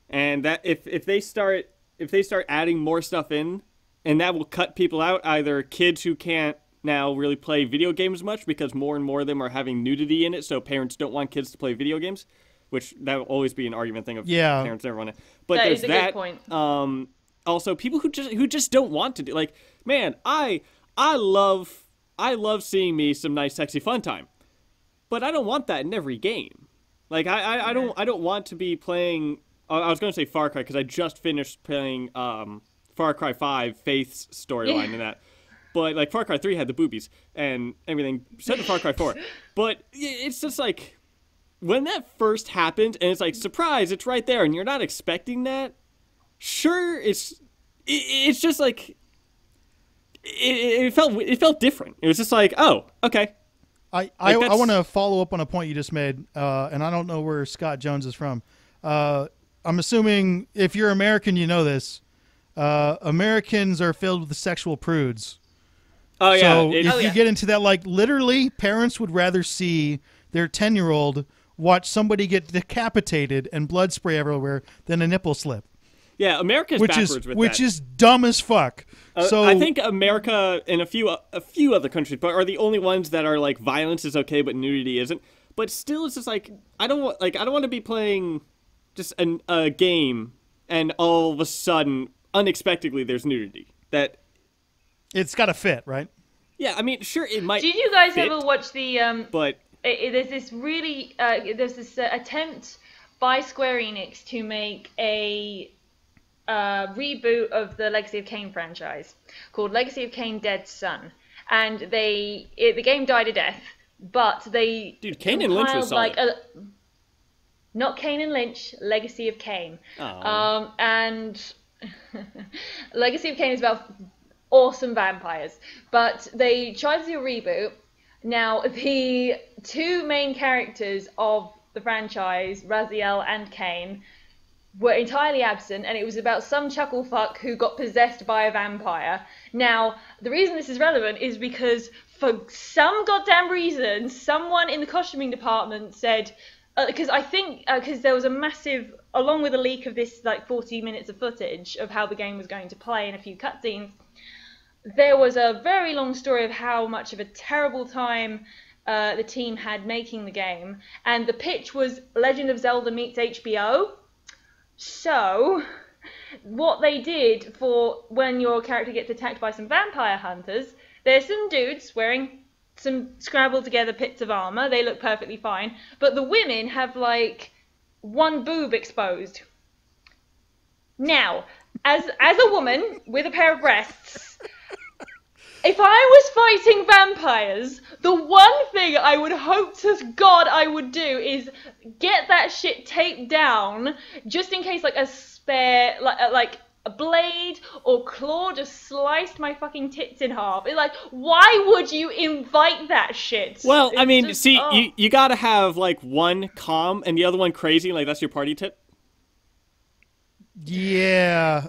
And that if they start adding more stuff in, and that will cut people out, either kids who can't now really play video games much because more and more of them are having nudity in it, so parents don't want kids to play video games, which that will always be an argument thing of parents never want to. But that there's is a that. Good point. Also, people who just don't want to do, like, man, I love seeing me some nice sexy fun time, but I don't want that in every game. Like I don't want to be playing. I was going to say Far Cry because I just finished playing Far Cry 5 Faith's storyline in that. But, like, Far Cry 3 had the boobies and everything, so did Far Cry 4. But it's just, like, when that first happened, and it's like, surprise, it's right there, and you're not expecting that, sure, it's just, like, it felt different. It was just like, oh, okay. I want to follow up on a point you just made, and I don't know where Scott Jones is from. I'm assuming if you're American, you know this. Americans are filled with sexual prudes. Oh, yeah. So if you get into that, like, literally, parents would rather see their 10-year-old watch somebody get decapitated and blood spray everywhere than a nipple slip. Yeah, America's backwards with that. Which is dumb as fuck. So I think America and a few other countries are the only ones that are like violence is okay but nudity isn't. But still, it's just like I don't want to be playing just a game and all of a sudden unexpectedly there's nudity. That it's got to fit, right? Yeah, I mean, sure, it might. Did you guys fit, ever watch the? But there's this really there's this attempt by Square Enix to make a reboot of the Legacy of Kain franchise called Legacy of Kain: Dead Son, and the game died a death, but they Kain and Lynch was solid. Not Kain and Lynch, Legacy of Kain. Oh. And Legacy of Kain is about awesome vampires, but they tried to do a reboot. Now, the two main characters of the franchise, Raziel and Kain, were entirely absent, and it was about some chuckle fuck who got possessed by a vampire. Now, the reason this is relevant is because for some goddamn reason, someone in the costuming department said, because there was a massive, along with a leak of this like 40 minutes of footage of how the game was going to play and a few cutscenes, there was a very long story of how much of a terrible time the team had making the game, and the pitch was Legend of Zelda meets HBO. So, what they did for when your character gets attacked by some vampire hunters, there's some dudes wearing some scrabbled together bits of armor. They look perfectly fine, but the women have like one boob exposed. Now, as a woman with a pair of breasts, if I was fighting vampires, the one thing I would hope to God I would do is get that shit taped down, just in case like a spare, like a blade or claw just sliced my fucking tits in half. It's like, why would you invite that shit? Well, It's I mean, just, see, you gotta have like one calm and the other one crazy, like that's your party tit. Yeah.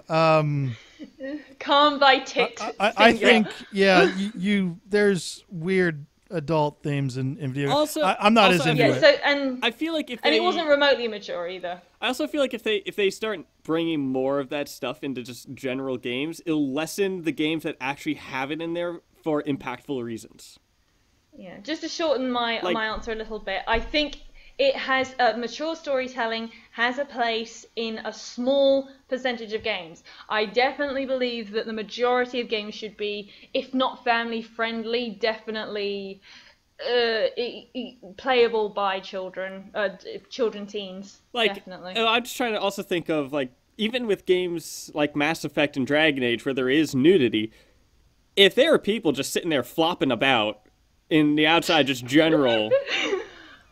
Calm thy tit. I think, yeah, you there's weird adult themes in video. Also, I'm not as into yeah, it. so and I feel like it wasn't remotely mature either. I also feel like if they start bringing more of that stuff into just general games, it'll lessen the games that actually have it in there for impactful reasons. Yeah, just to shorten my answer a little bit, I think it has mature storytelling has a place in a small percentage of games. I definitely believe that the majority of games should be, if not family friendly, definitely playable by children, teens. Like, definitely. I'm just trying to also think of like even with games like Mass Effect and Dragon Age where there is nudity, if there are people just sitting there flopping about in the outside, just general.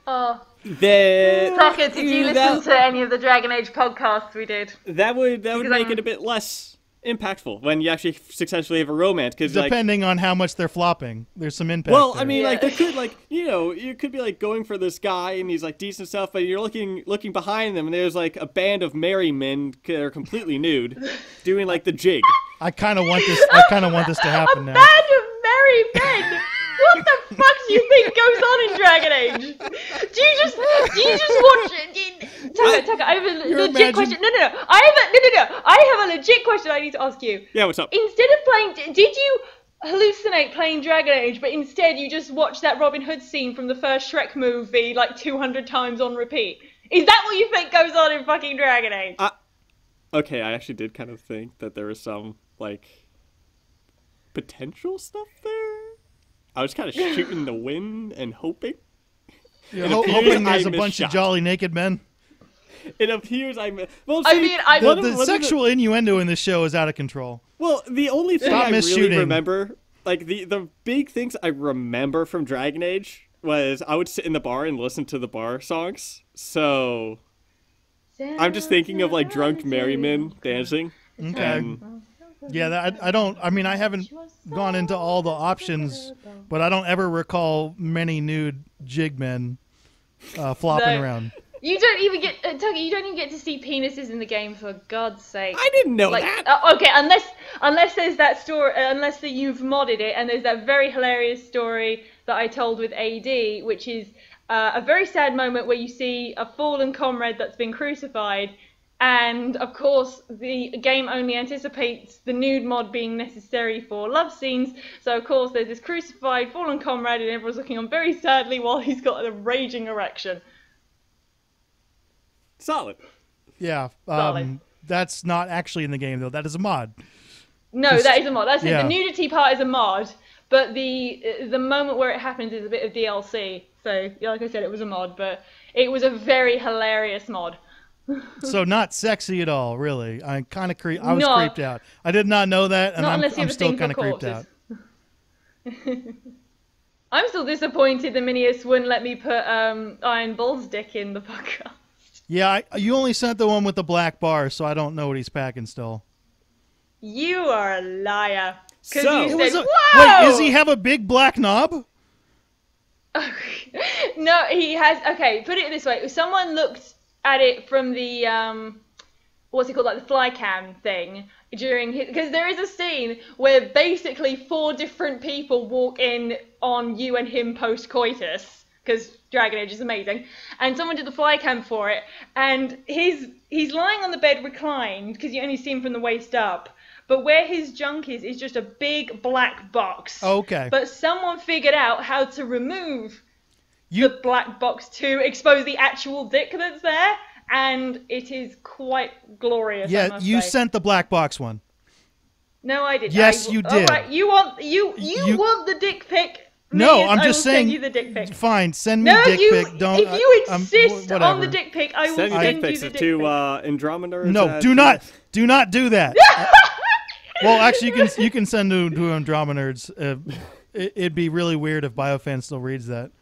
Tucker, did you listen to any of the Dragon Age podcasts we did? That would make it a bit less impactful when you actually successfully have a romance. Because depending on how much they're flopping, there's some impact. Well, there. I mean, like, there could, like, you could be, like, going for this guy, and he's, like, decent stuff, but you're looking behind them, and there's, like, a band of merry men that are completely nude, doing, like, the jig. I kind of want this to happen now. A band of merry men. What the fuck do you think goes on in Dragon Age? Do you just watch it? Tucker, I have a legit question. No. I have a legit question I need to ask you. Yeah, what's up? Instead of playing, did you hallucinate playing Dragon Age, but instead you just watched that Robin Hood scene from the first Shrek movie like 200 times on repeat? Is that what you think goes on in fucking Dragon Age? Okay, I actually did kind of think that there was some, like, potential stuff there. I was kind of shooting the wind and hoping. You're hoping there's a bunch of jolly naked men. It appears well, see, the sexual innuendo in this show is out of control. Well, the only thing I really remember, like the big things I remember from Dragon Age was I would sit in the bar and listen to the bar songs. So I'm just thinking of like drunk merry men dancing. Okay. Yeah, I haven't gone into all the options, but I don't ever recall many nude jig men flopping around. You don't even get, Tucker, you don't even get to see penises in the game, for God's sake. I didn't know that. Okay, unless there's that story, unless you've modded it, and there's that very hilarious story that I told with AD, which is a very sad moment where you see a fallen comrade that's been crucified. And, of course, the game only anticipates the nude mod being necessary for love scenes. So, of course, there's this crucified, fallen comrade, and everyone's looking on very sadly while he's got a raging erection. Solid. Yeah. Solid. That's not actually in the game, though. That is a mod. No, that is a mod. That's it. The nudity part is a mod. But the moment where it happens is a bit of DLC. So, like I said, it was a mod. But it was a very hilarious mod. So not sexy at all, really. I was creeped out. I did not know that, and I'm still kind of creeped out. I'm still disappointed the Minius wouldn't let me put Iron Bull's dick in the podcast. Yeah, you only sent the one with the black bar, so I don't know what he's packing still. You are a liar. So, you said, whoa! Wait, does he have a big black knob? No, he has. Okay, put it this way. Someone looked at it from the what's it called, like the fly cam thing during his, because there is a scene where basically 4 different people walk in on you and him post coitus, because Dragon Age is amazing, and someone did the fly cam for it, and he's lying on the bed reclined because you only see him from the waist up, but where his junk is just a big black box. Okay. But someone figured out how to remove the black box to expose the actual dick that's there, and it is quite glorious. Yeah, I must you say. sent the black box one. No, I didn't. Yes, you did. All right, you want the dick pic? No, I'm just saying. Send you the dick pic. Fine, send me dick pic. Don't. If you insist on the dick pic, I will send you dick pics the dick to pic. No, Andromeda. do not do that. Well, actually, you can send to Andromenerds. It'd be really weird if BioFan still reads that.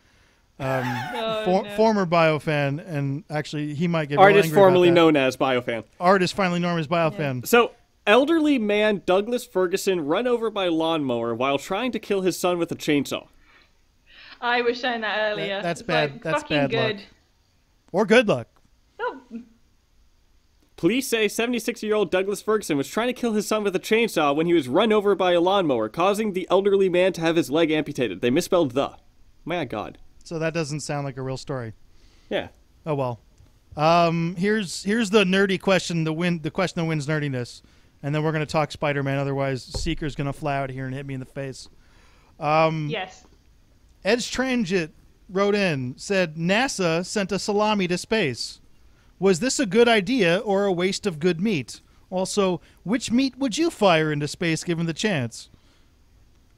Former BioFan, and actually he might get Art real is angry formerly about that. known as BioFan. Art is finally known as BioFan. Yeah. So, elderly man Douglas Ferguson run over by lawnmower while trying to kill his son with a chainsaw. I was shown that earlier. That's It's bad. Like, that's fucking bad good. luck. Or good luck. Oh. Police say 76-year-old Douglas Ferguson was trying to kill his son with a chainsaw when he was run over by a lawnmower, causing the elderly man to have his leg amputated. They misspelled the. My God. So that doesn't sound like a real story. Yeah. Oh well. Here's the nerdy question. The question that wins nerdiness, and then we're gonna talk Spider-Man. Otherwise, Seeker's gonna fly out here and hit me in the face. Yes. Edge Transit wrote in, said NASA sent a salami to space. Was this a good idea or a waste of good meat? Also, which meat would you fire into space given the chance?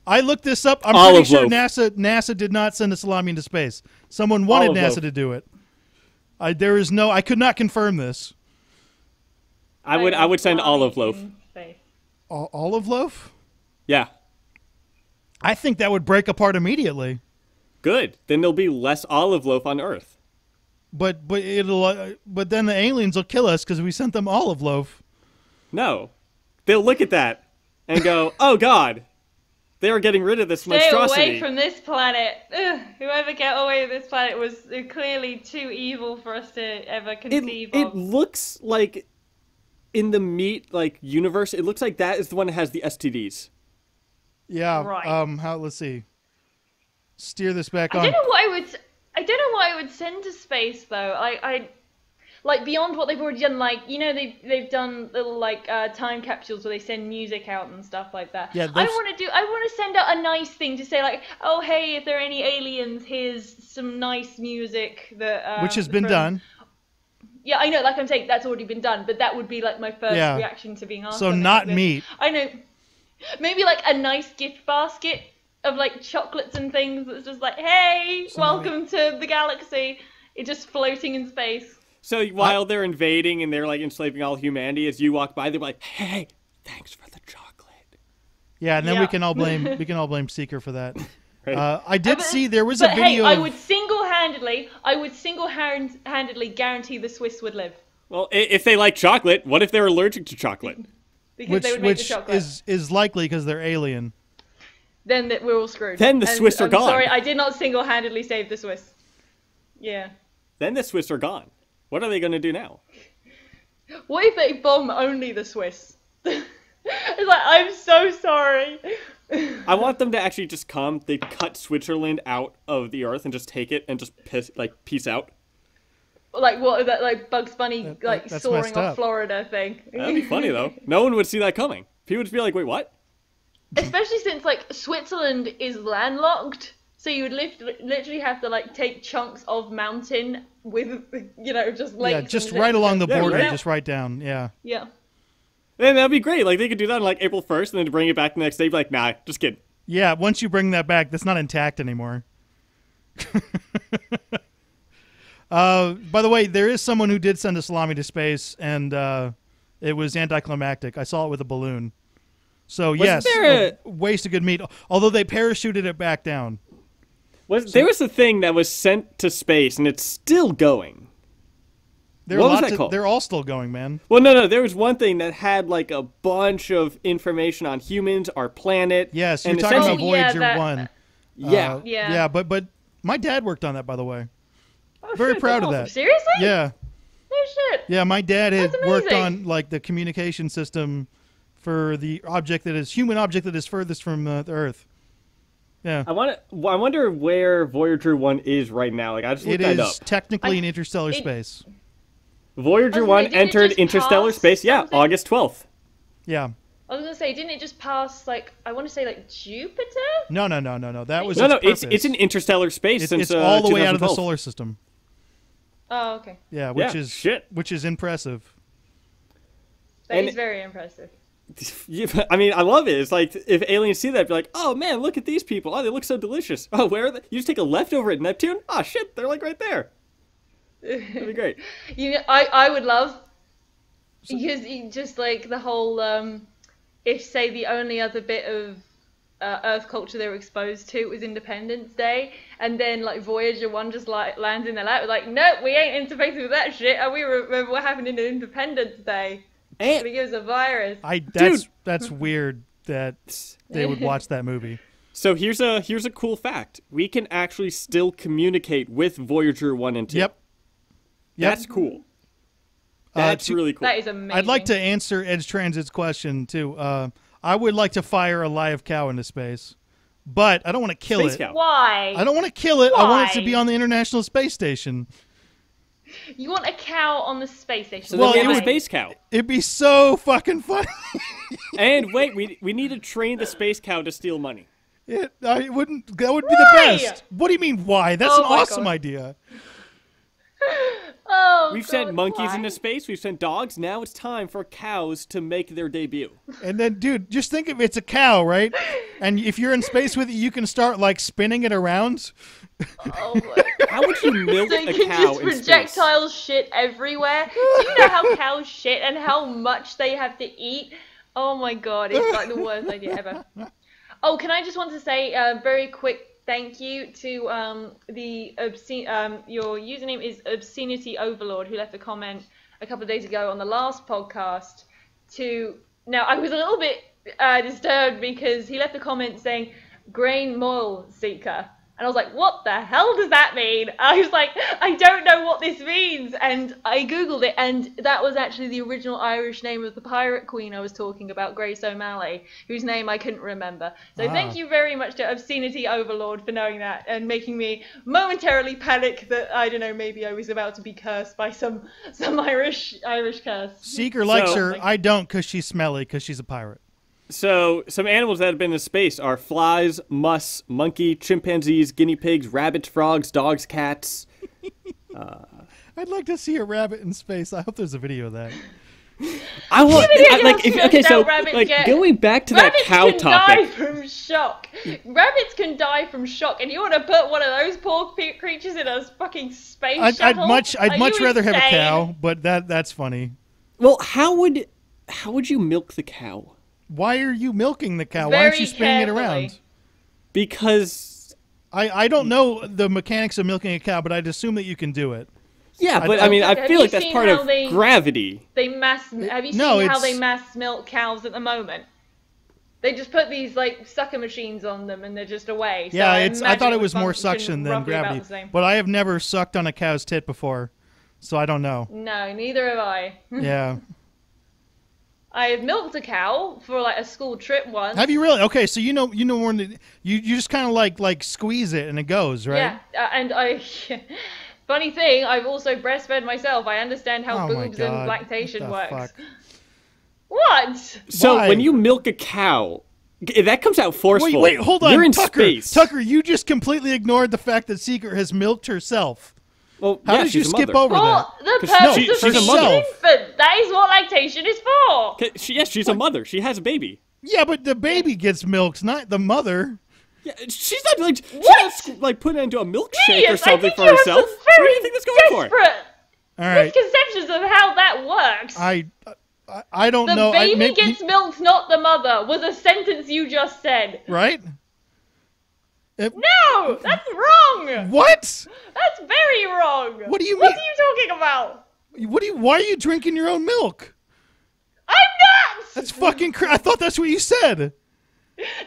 I looked this up. I'm pretty sure NASA did not send a salami into space. Someone wanted NASA to do it. I could not confirm this. I would send olive loaf. Olive loaf? Yeah. I think that would break apart immediately. Good. Then there'll be less olive loaf on Earth. But then the aliens will kill us because we sent them olive loaf. No. they'll look at that and go, "Oh God, they are getting rid of this Stay monstrosity." away from this planet. Ugh, whoever got away with this planet was clearly too evil for us to ever conceive It of. looks like in the meat universe, it looks like that is the one that has the STDs. Yeah. Right. Let's see. Steer this back I on. don't know what I would send to space though. I like beyond what they've already done. Like they've done little time capsules where they send music out and stuff like that. Yeah, I want to send out a nice thing to say like, oh hey, if there are any aliens, here's some nice music that which has been done. Yeah, I know. Like I'm saying, that's already been done. But that would be like my first reaction to being asked. So something not like this. meat. I know. Maybe like a nice gift basket of like chocolates and things that's just like, hey, welcome to the galaxy. It's just floating in space. So while they're invading and they're like enslaving all humanity, as you walk by, they're like, "Hey, thanks for the chocolate." Yeah, and then we can all blame Seeker for that. Right. I did see there was a video. Hey, I would single-handedly guarantee the Swiss would live. Well, if they like chocolate, what if they're allergic to chocolate? Because they would make the chocolate. is likely because they're alien. Then we're all screwed. Then the Swiss are gone. Sorry, I did not single-handedly save the Swiss. Yeah. Then the Swiss are gone. What are they going to do now? What if they bomb only the Swiss? It's like, I'm so sorry. I want them to actually just come. They cut Switzerland out of the earth and just take it and just peace out. Like what? That like Bugs Bunny that's soaring messed off up. Florida thing. That'd be funny though. No one would see that coming. People would be like, "Wait, what?" Especially since like Switzerland is landlocked, so you would literally have to like take chunks of mountain with just lakes. Yeah, just and right along the border, right. just right down. Yeah. Yeah. And that'd be great. Like they could do that on April 1st and then bring it back the next day. Be like, "Nah, just kidding." Yeah, once you bring that back, that's not intact anymore. By the way, there is someone who did send a salami to space, and it was anticlimactic. I saw it with a balloon. So yes, there a waste of good meat. Although they parachuted it back down. There was a thing that was sent to space and it's still going. There What are was lots that called? They're all still going, man. Well, no. There was one thing that had like a bunch of information on humans, our planet. Yes, you're and talking about essentially- Voyager that- 1. Yeah. Yeah. But my dad worked on that, by the way. Oh, Very shit, proud that's of awesome. that. Seriously? Yeah. No shit. Yeah, my dad had That's worked amazing. on like the communication system for the human object that is furthest from the Earth. Yeah. I wonder where Voyager 1 is right now. Like I just looked It that is up. technically in interstellar space. Voyager I was 1 gonna say, didn't it entered just interstellar pass space. Yeah, something? August 12th. Yeah. I was gonna say, didn't it just pass like I want to say like Jupiter? No. That was No, its it's in interstellar space It's, since it's all the way out of the 2012. solar system. Oh, okay. Yeah, Yeah, which is impressive. That And- is very impressive. Yeah, I mean, I love it. It's like if aliens see that, be like, "Oh man, look at these people! Oh, they look so delicious! Oh, where are they? You just take a leftover at Neptune? Oh shit, they're like right there. That'd be great." I would love because just like the whole if say the only other bit of Earth culture they were exposed to was Independence Day, and then like Voyager 1 just like lands in their lap, like, nope, we ain't interfacing with that shit, and we remember what happened in Independence Day. And But it gives a virus. That's weird that they would watch that movie. so here's a cool fact: we can actually still communicate with Voyager 1 and 2. Yep. That's cool. That's really cool. That is amazing. I'd like to answer Edge Transit's question too. I would like to fire a live cow into space, but I don't want to kill Space it. cow. Why? I don't want to kill it. I want it to Why? be on the International Space Station. You want a cow on the space station? So Well, then we it have a was- space cow. It'd be so fucking funny. And wait, we need to train the space cow to steal money. That would be the Why? best. What do you mean why? That's Oh an my awesome God. idea. Oh, We've sent God, monkeys why? into space. We've sent dogs. Now it's time for cows to make their debut. And then, dude, just think of it's a cow, right? And if you're in space with it, you can start like spinning it around. Oh my How would you milk So you a can cow just in space? projectile shit everywhere. Do you know how cows shit and how much they have to eat? Oh my god, it's like the worst idea ever. Oh, can I just want to say a very quick thank you to the obscene. Your username is Obscenity Overlord, who left a comment a couple of days ago on the last podcast to Now, I was a little bit disturbed because he left a comment saying, grain moil seeker. And I was like, what the hell does that mean? I was like, I don't know what this means. And I Googled it, and that was actually the original Irish name of the pirate queen I was talking about, Grace O'Malley, whose name I couldn't remember. So thank you very much to Obscenity Overlord for knowing that and making me momentarily panic that, I don't know, maybe I was about to be cursed by some Irish curse. Seeker likes her. I don't, because she's smelly, because she's a pirate. So, some animals that have been in space are flies, musks, monkey, chimpanzees, guinea pigs, rabbits, frogs, dogs, cats. I'd like to see a rabbit in space. I hope there's a video of that. I want, going back to that cow topic. Rabbits can die from shock. Rabbits can die from shock, and you want to put one of those poor creatures in a fucking space shuttle? I'd much rather have a cow, but that's funny. Well, how would you milk the cow? Why are you milking the cow? Why aren't you spinning it around? Because I don't know the mechanics of milking a cow, but I'd assume that you can do it. Yeah, but I mean, I feel like that's part of gravity. Have you seen how they mass milk cows at the moment? They just put these like sucker machines on them, and they're just away. So yeah, I thought it was more suction than gravity. But I have never sucked on a cow's tit before, so I don't know. No, neither have I. Yeah. I have milked a cow for like a school trip once. Have you really? Okay, so you know more than you just kind of like squeeze it and it goes, right? Yeah, and funny thing, I've also breastfed myself. I understand how boobs and lactation works. Fuck? What? So when you milk a cow, that comes out forceful. Wait, hold on. You're in Tucker, space. Tucker, you just completely ignored the fact that Seeker has milked herself. Well, how did you skip over that? The purpose of she's a mother. Infant. That is what lactation is for. Yes, she's a mother. She has a baby. Yeah, but the baby gets milked, not the mother. Yeah, she's not like putting it into a milkshake or something for herself. What do you think that's going for? All right. Misconceptions of how that works. I don't know. The baby gets milked, not the mother, was a sentence you just said. Right? No, that's wrong. What? That's very wrong. What do you mean? What are you talking about? Why are you drinking your own milk? I'm not. That's fucking I thought that's what you said.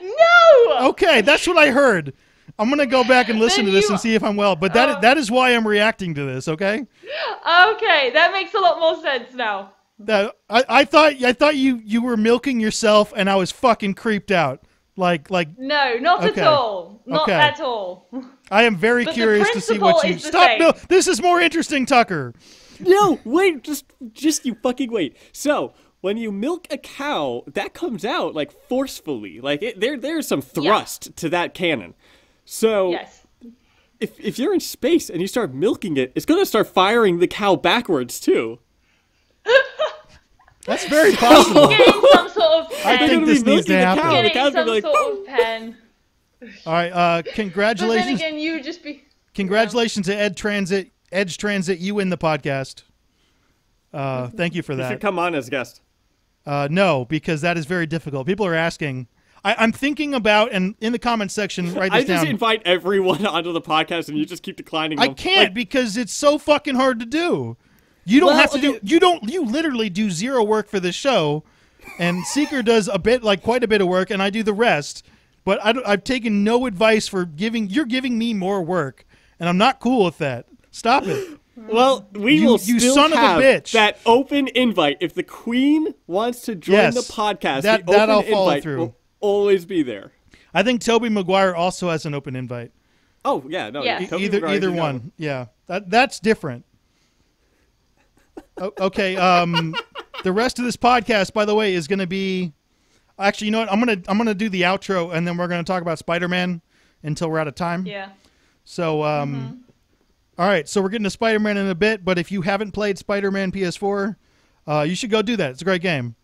No. Okay, that's what I heard. I'm gonna go back and listen to this and see if I'm well. But that is why I'm reacting to this. Okay. Okay, that makes a lot more sense now. That I thought you were milking yourself, and I was fucking creeped out. Like no, not at all. Not at all. I am very curious to see what you stop. No, this is more interesting, Tucker. No, wait, just you fucking wait. So when you milk a cow, that comes out like forcefully. Like there's some thrust to that cannon. So yes. If you're in space and you start milking it, it's gonna start firing the cow backwards too. That's very possible. Getting some sort of pen. I think this needs to happen. Getting some sort of pen. All right, congratulations. But then again, you just be. Congratulations to Edge Transit. You win the podcast. Thank you for that. You should come on as a guest. No, because that is very difficult. People are asking. I'm thinking about, and in the comments section, write this down. I just invite everyone onto the podcast, and you just keep declining them. I can't because it's so fucking hard to do. You don't have to do. You literally do zero work for this show, and Seeker does quite a bit of work, and I do the rest. But I've taken no advice for giving. You're giving me more work, and I'm not cool with that. Stop it. Well, we will still son have of a bitch. that open invite. If the Queen wants to join the podcast, the that'll open follow invite through. will always be there. I think Tobey Maguire also has an open invite. Oh yeah, no, yeah. Either one. Yeah, that's different. Okay. The rest of this podcast, by the way, is going to be. Actually, you know what? I'm gonna do the outro, and then we're gonna talk about Spider-Man until we're out of time. Yeah. So, all right. So we're getting to Spider-Man in a bit, but if you haven't played Spider-Man PS4, you should go do that. It's a great game.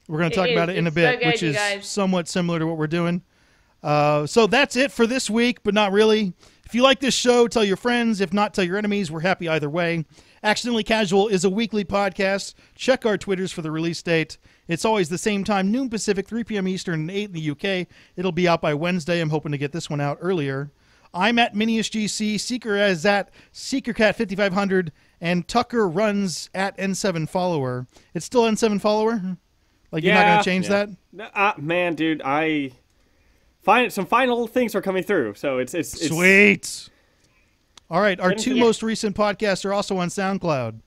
We're gonna talk about it in a bit, which is somewhat similar to what we're doing. So that's it for this week, but not really. If you like this show, tell your friends. If not, tell your enemies. We're happy either way. Accidentally Casual is a weekly podcast. Check our Twitters for the release date. It's always the same time, noon Pacific, 3 p.m. Eastern, and 8 in the UK. It'll be out by Wednesday. I'm hoping to get this one out earlier. I'm at MiniusGC. Seeker is at SeekerCat5500, and Tucker runs at N7Follower. It's still N7Follower? Like, you're not going to change that? Man, dude, some final things are coming through, so it's Sweet. All right, our two most recent podcasts are also on SoundCloud.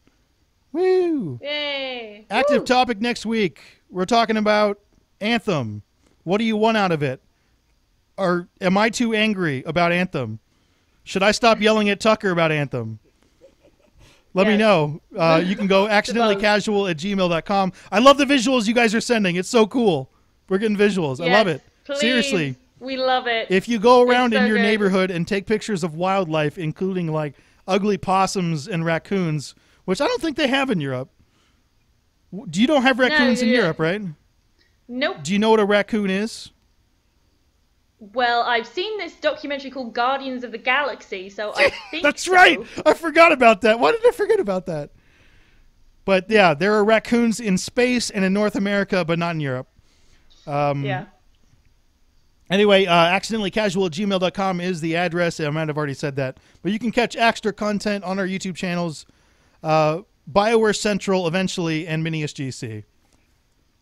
Woo! Yay! Active topic next week. We're talking about Anthem. What do you want out of it? Or am I too angry about Anthem? Should I stop yelling at Tucker about Anthem? Let me know. You can go accidentallycasual@gmail.com. I love the visuals you guys are sending. It's so cool. We're getting visuals. I love it. Please. Seriously. We love it. If you go around in your good. neighborhood and take pictures of wildlife, including like ugly possums and raccoons, which I don't think they have in Europe. You don't have raccoons in Europe, right? Nope. Do you know what a raccoon is? Well, I've seen this documentary called Guardians of the Galaxy, so I think That's right. I forgot about that. Why did I forget about that? But yeah, there are raccoons in space and in North America, but not in Europe. Yeah. Anyway, accidentallycasual@gmail.com is the address. I might have already said that. But you can catch extra content on our YouTube channels, BioWare Central eventually, and MiniusGC.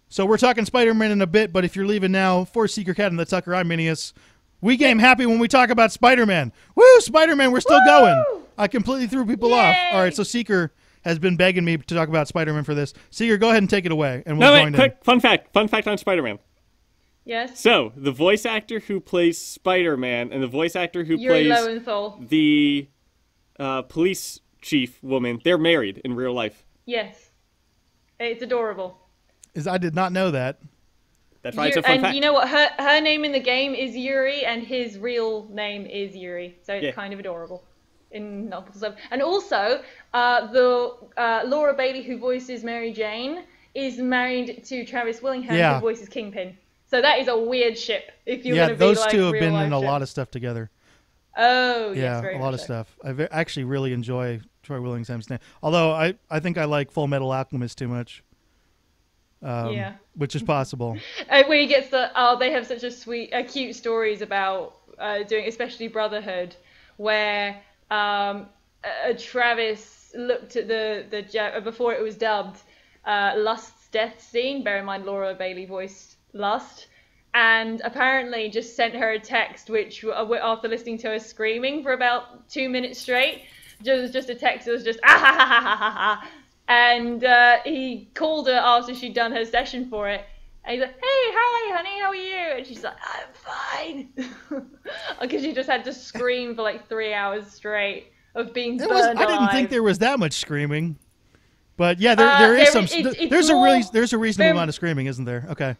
So we're talking Spider-Man in a bit, but if you're leaving now, for Seeker Cat and the Tucker, I'm Minius. We game happy when we talk about Spider-Man. Woo, Spider-Man, we're still going. I completely threw people off. All right, so Seeker has been begging me to talk about Spider-Man for this. Seeker, go ahead and take it away, and we'll join in. Quick, fun fact on Spider-Man. Yes. So, the voice actor who plays Spider-Man and the voice actor who plays the police chief woman, they're married in real life. Yes. It's adorable. I did not know that. That's right, it's a fun fact. And you know what? Her name in the game is Yuri, and his real name is Yuri. So it's kind of adorable. In multiple stuff. And also, Laura Bailey, who voices Mary Jane, is married to Travis Willingham, who voices Kingpin. So that is a weird ship. If you're going to be those like two have been real-life in a ship. lot of stuff together. Oh, yes, yeah, very a lot much of stuff. I actually really enjoy Troy Willingham's name. Although I think I like Full Metal Alchemist too much. Which is possible. Where he gets they have such cute stories about doing, especially Brotherhood, where Travis looked at the before it was dubbed, Lust's death scene. Bear in mind, Laura Bailey voiced Lust, and apparently just sent her a text, which after listening to her screaming for about 2 minutes straight, just a text that was just ah ha ha ha ha ha ha. And he called her after she'd done her session for it. And he's like, hey, hi, honey, how are you? And she's like, I'm fine. Because she just had to scream for like 3 hours straight of being burned alive. I didn't think there was that much screaming. But yeah, there is some. There's a reasonable amount of screaming, isn't there? Okay.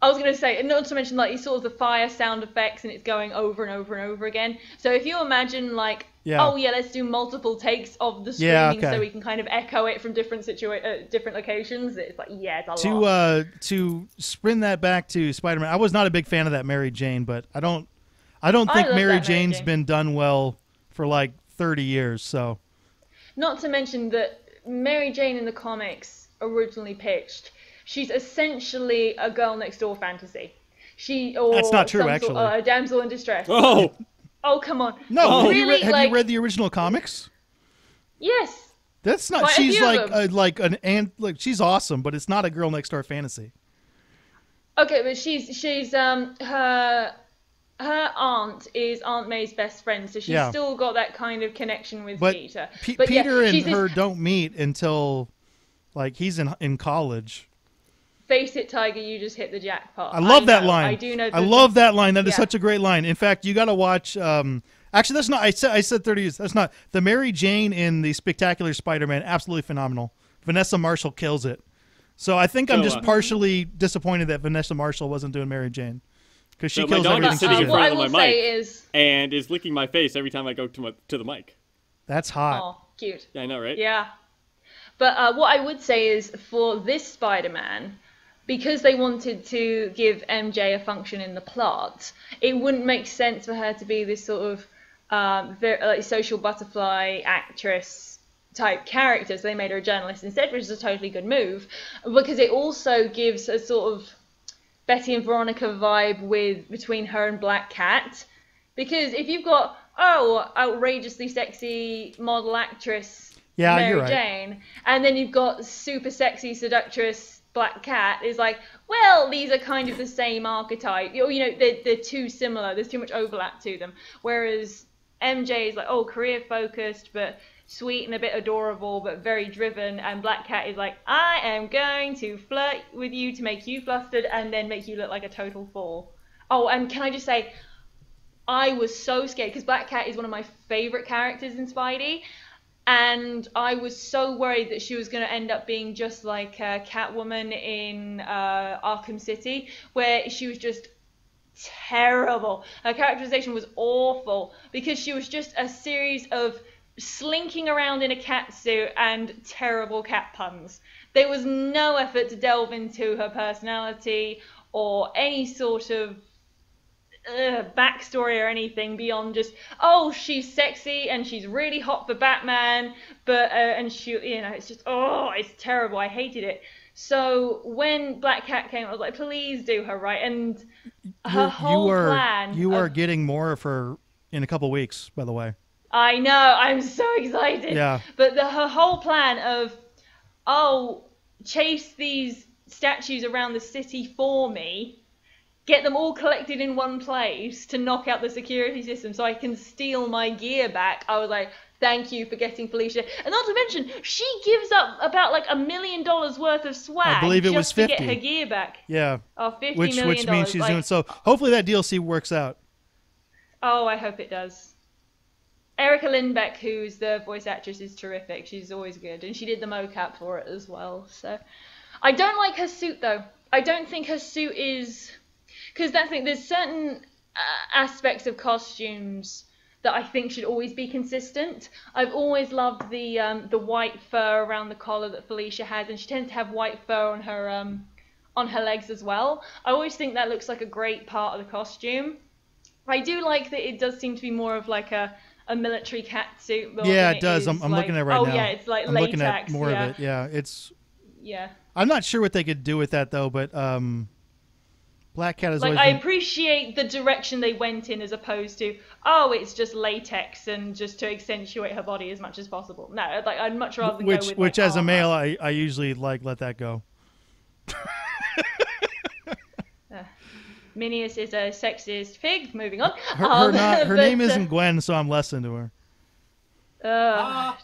I was going to say, and not to mention, like, you sort of the fire sound effects, and it's going over and over and over again. So if you imagine, like, let's do multiple takes of the screaming so we can kind of echo it from different locations, it's like, it's a lot. To spin that back to Spider-Man, I was not a big fan of that Mary Jane, but I don't think Mary Jane's been done well for like 30 years. So, not to mention that Mary Jane in the comics originally pitched. She's essentially a girl next door fantasy. That's not true, actually. A damsel in distress. Oh, come on. No, really, have you read the original comics? Yes. That's not. She's like she's awesome, but it's not a girl next door fantasy. Okay, but she's her aunt is Aunt May's best friend, so she's still got that kind of connection with Peter. But Peter and her don't meet until like he's in college. Face it, Tiger, you just hit the jackpot. I love that line. I do know. I love that line. That is such a great line. In fact, you got to watch. Actually, that's not. I said 30 years. That's not the Mary Jane in the Spectacular Spider-Man. Absolutely phenomenal. Vanessa Marshall kills it. So I think I'm just partially disappointed that Vanessa Marshall wasn't doing Mary Jane because she kills everything. My dog is sitting in front of my mic is... and is licking my face every time I go to the mic. That's hot. Oh, cute. Yeah, I know, right? Yeah. But what I would say is for this Spider-Man, because they wanted to give MJ a function in the plot, it wouldn't make sense for her to be this sort of very, social butterfly actress type character. So they made her a journalist instead, which is a totally good move, because it also gives a sort of Betty and Veronica vibe between her and Black Cat. Because if you've got outrageously sexy model actress Mary Jane, and then you've got super sexy seductress Black Cat is like, well, these are kind of the same archetype. They're too similar. There's too much overlap to them. Whereas MJ is like, oh, career focused, but sweet and a bit adorable, but very driven. And Black Cat is like, I am going to flirt with you to make you flustered and then make you look like a total fool. Oh, and can I just say, I was so scared because Black Cat is one of my favorite characters in Spidey. And I was so worried that she was going to end up being just like Catwoman in Arkham City, where she was just terrible. Her characterization was awful because she was just a series of slinking around in a cat suit and terrible cat puns. There was no effort to delve into her personality or any sort of backstory or anything beyond just, oh, she's sexy and she's really hot for Batman, but and she, it's just, oh, it's terrible. I hated it. So when Black Cat came, I was like, please do her right. And her whole plan. You are getting more of her in a couple weeks, by the way. I know. I'm so excited. Yeah. But her whole plan of, oh, chase these statues around the city for me, get them all collected in one place to knock out the security system so I can steal my gear back. I was like, thank you for getting Felicia. And not to mention, she gives up about like $1 million worth of swag. I believe it was 50 to get her gear back. Yeah. Oh, $50 which million. means she's doing so. Hopefully that DLC works out. Oh, I hope it does. Erica Lindbeck, who's the voice actress, is terrific. She's always good. And she did the mocap for it as well. So I don't like her suit, though. I don't think her suit is... Because that's the thing, there's certain aspects of costumes that I think should always be consistent. I've always loved the white fur around the collar that Felicia has, and she tends to have white fur on her legs as well. I always think that looks like a great part of the costume. I do like that it does seem to be more of like a military cat suit. Yeah, it does. I'm looking at it right now. Oh yeah, it's like I'm latex. looking at more of it. Yeah, it's. Yeah. I'm not sure what they could do with that though, but Black Cat is like always I been... appreciate the direction they went in as opposed to, oh, it's just latex and just to accentuate her body as much as possible. No, like I'd much rather go with which like, as a male I usually let that go. Minius is a sexist pig. Moving on. Her name isn't Gwen, so I'm less into her.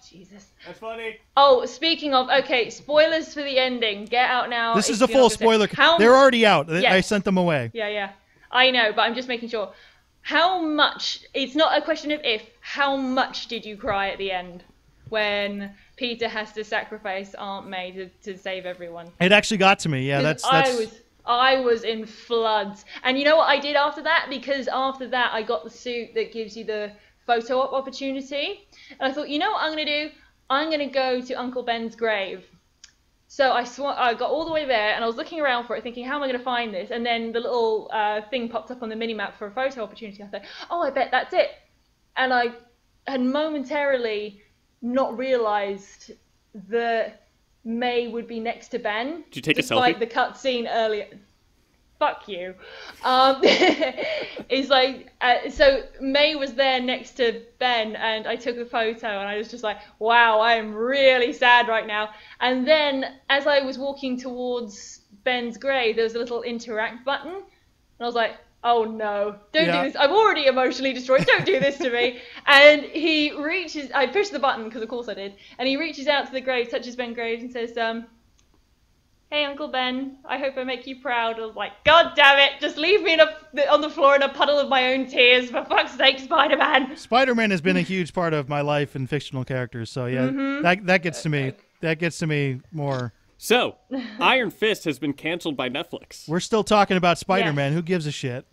Jesus. That's funny. Oh, speaking of, okay, spoilers for the ending. Get out now. This is a full spoiler. They're already out. Yes. I sent them away. Yeah. I know, but I'm just making sure. How much, it's not a question of if, how much did you cry at the end when Peter has to sacrifice Aunt May to save everyone? It actually got to me. Yeah, that's... I was in floods. And you know what I did after that? Because after that, I got the suit that gives you the photo op opportunity. And I thought, you know what I'm going to do? I'm going to go to Uncle Ben's grave. So I got all the way there, and I was looking around for it, thinking, how am I going to find this? And then the little thing popped up on the minimap for a photo opportunity. I thought, oh, I bet that's it. And I had momentarily not realised that May would be next to Ben. Did you take a selfie? Despite the cutscene earlier. Fuck you. It's like, so May was there next to Ben, and I took a photo, and I was just like, wow, I am really sad right now. And then, as I was walking towards Ben's grave, there was a little interact button, and I was like, oh no, don't do this. I'm already emotionally destroyed. Don't do this to me. And he reaches, I pushed the button, because of course I did, and he reaches out to the grave, touches Ben Graves, and says, hey, Uncle Ben, I hope I make you proud. I was like, God damn it, just leave me on the floor in a puddle of my own tears, for fuck's sake, Spider-Man. Spider-Man has been a huge part of my life and fictional characters, so yeah, that gets to me. That gets to me more. So, Iron Fist has been canceled by Netflix. We're still talking about Spider-Man. Yes. Who gives a shit?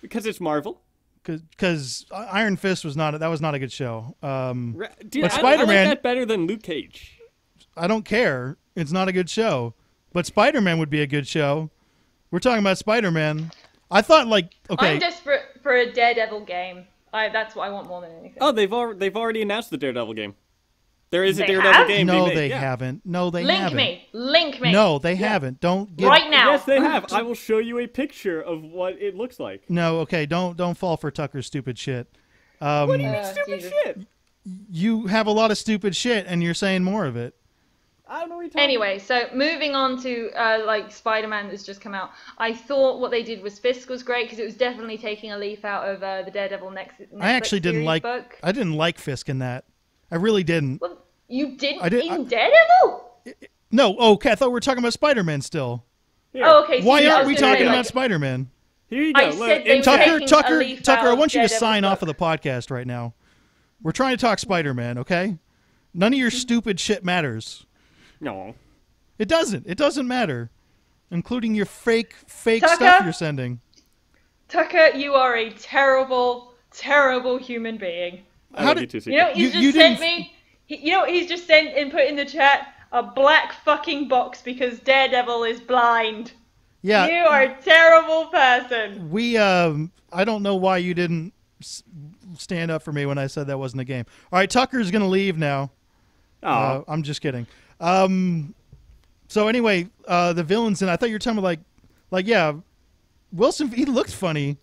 Because it's Marvel. Because Iron Fist was not a good show. Dude, but Spider-Man, I like that better than Luke Cage. I don't care. It's not a good show. But Spider-Man would be a good show. We're talking about Spider-Man. I thought, like, okay. I'm desperate for a Daredevil game. That's what I want more than anything. Oh, they've already announced the Daredevil game. There is a Daredevil game. No, they haven't. No, they haven't. Link me. No, they haven't. Don't get right now. Yes, they have. I will show you a picture of what it looks like. No, okay. Don't fall for Tucker's stupid shit. What do you mean stupid shit? You have a lot of stupid shit, and you're saying more of it. I don't know what you're talking Anyway, so moving on to like Spider-Man that's just come out. I thought what they did with Fisk was great because it was definitely taking a leaf out of the Daredevil Netflix I actually didn't series like. book. I didn't like Fisk in that. I really didn't. Well, you didn't I- Daredevil? No. Okay, I thought we were talking about Spider-Man still. Here. Oh, okay. So Why yeah, I aren't was we gonna talking say, about like, Spider-Man? Here you go. I Look, said they were Tucker, taking a Tucker, leaf Tucker, I out want you to Daredevil's sign off book. of the podcast right now. We're trying to talk Spider-Man, okay? None of your stupid shit matters. No. It doesn't. It doesn't matter, including your fake Tucker? stuff you're sending. Tucker, you are a terrible, terrible human being. I How love did- you too, You know, Secret. he's You just didn't- sent me. You know, he's just sent and put in the chat a black fucking box because Daredevil is blind. Yeah, You are a terrible person. we. I don't know why you didn't stand up for me when I said that wasn't a game. All right, Tucker's gonna leave now. Aw. I'm just kidding. So anyway, the villains, and I thought you were talking about like yeah, Wilson. He looked funny.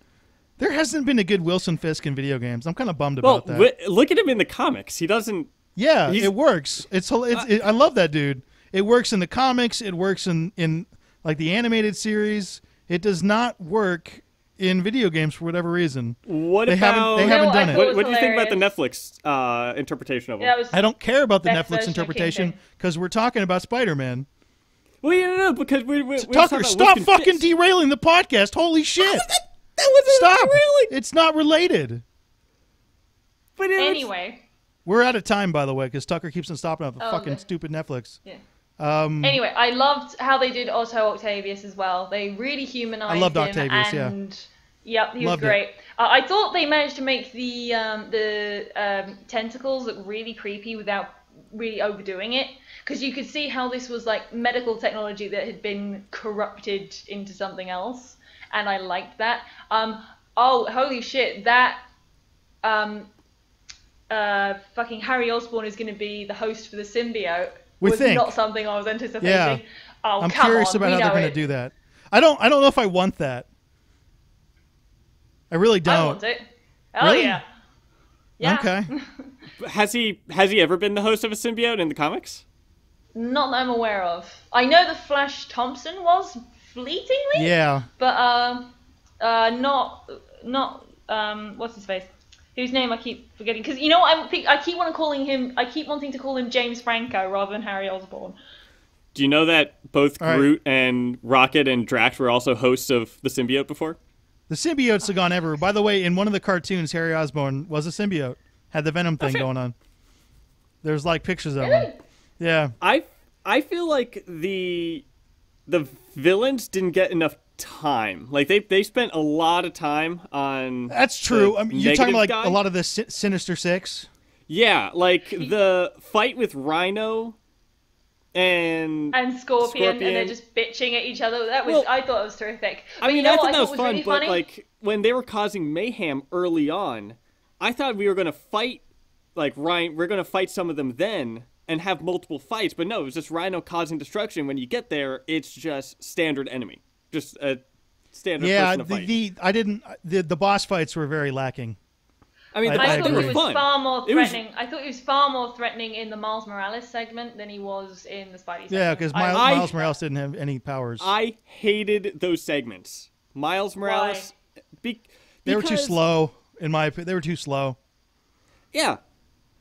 There hasn't been a good Wilson Fisk in video games. I'm kind of bummed Well, about that. look at him in the comics. He doesn't. Yeah, He's- it works. I love that dude. It works in the comics. It works in like the animated series. It does not work in video games for whatever reason. What They about? haven't You know what done I it. thought- What do you think about the hilarious. Netflix interpretation of him? Yeah, that was I don't care about the Best Netflix version of interpretation Kingpin. because we're talking about Spider-Man. Well, no, because we're Tucker, talking about stop Wilson fucking Fisk. derailing the podcast. Holy shit. That wasn't Stop. really. It's not related. But it was- anyway. We're out of time, by the way, because Tucker keeps on stopping up the Oh, fucking okay. stupid Netflix. Yeah. Um, Anyway, I loved how they did Otto Octavius as well. They really humanized I loved him. Octavius, yeah. And yep, he was Loved it. great. I thought they managed to make the tentacles look really creepy without really overdoing it, because you could see how this was like medical technology that had been corrupted into something else, and I liked that. Oh, holy shit, that fucking Harry Osborn is going to be the host for the symbiote. We was think. not something I was anticipating. Yeah. Oh, I'm come curious on, about we how they're know going it. to do that. I don't know if I want that. I really I don't. want it. Hell Really? yeah. Yeah. Okay. Has he ever been the host of a symbiote in the comics? Not that I'm aware of. I know the Flash Thompson was fleetingly, Yeah. but not what's his face? Whose name I keep forgetting? Because you know what, I keep wanting to call him James Franco rather than Harry Osborn. Do you know that both All right. Groot and Rocket and Drax were also hosts of the symbiote before? The symbiotes have gone everywhere. By the way, in one of the cartoons, Harry Osborn was a symbiote. Had the Venom thing shit. going on. There's like pictures of Really? him. Yeah. I feel like the villains didn't get enough time. Like they spent a lot of time on. That's true. the I mean, you're talking negative about like guy. a lot of the Sinister Six. Yeah, like the fight with Rhino and Scorpion, and they're Scorpion. just bitching at each other. That was Well, I thought it was terrific. But I mean, you know I what thought I that thought was was fun, really but funny? like when they were causing mayhem early on, I thought we were gonna fight like Rhino. We're gonna fight some of them then and have multiple fights, but no, it was just Rhino causing destruction. When you get there, it's just standard enemy, just a standard Yeah. person to fight. The boss fights were very lacking. I mean, I I agree. thought they he were was fun. far more It was- threatening. I thought he was far more threatening in the Miles Morales segment than he was in the Spidey segment. Yeah, because I- Miles Morales didn't have any powers. I hated those segments. Miles Morales. They were too because- slow. In my opinion, they were too slow. Yeah.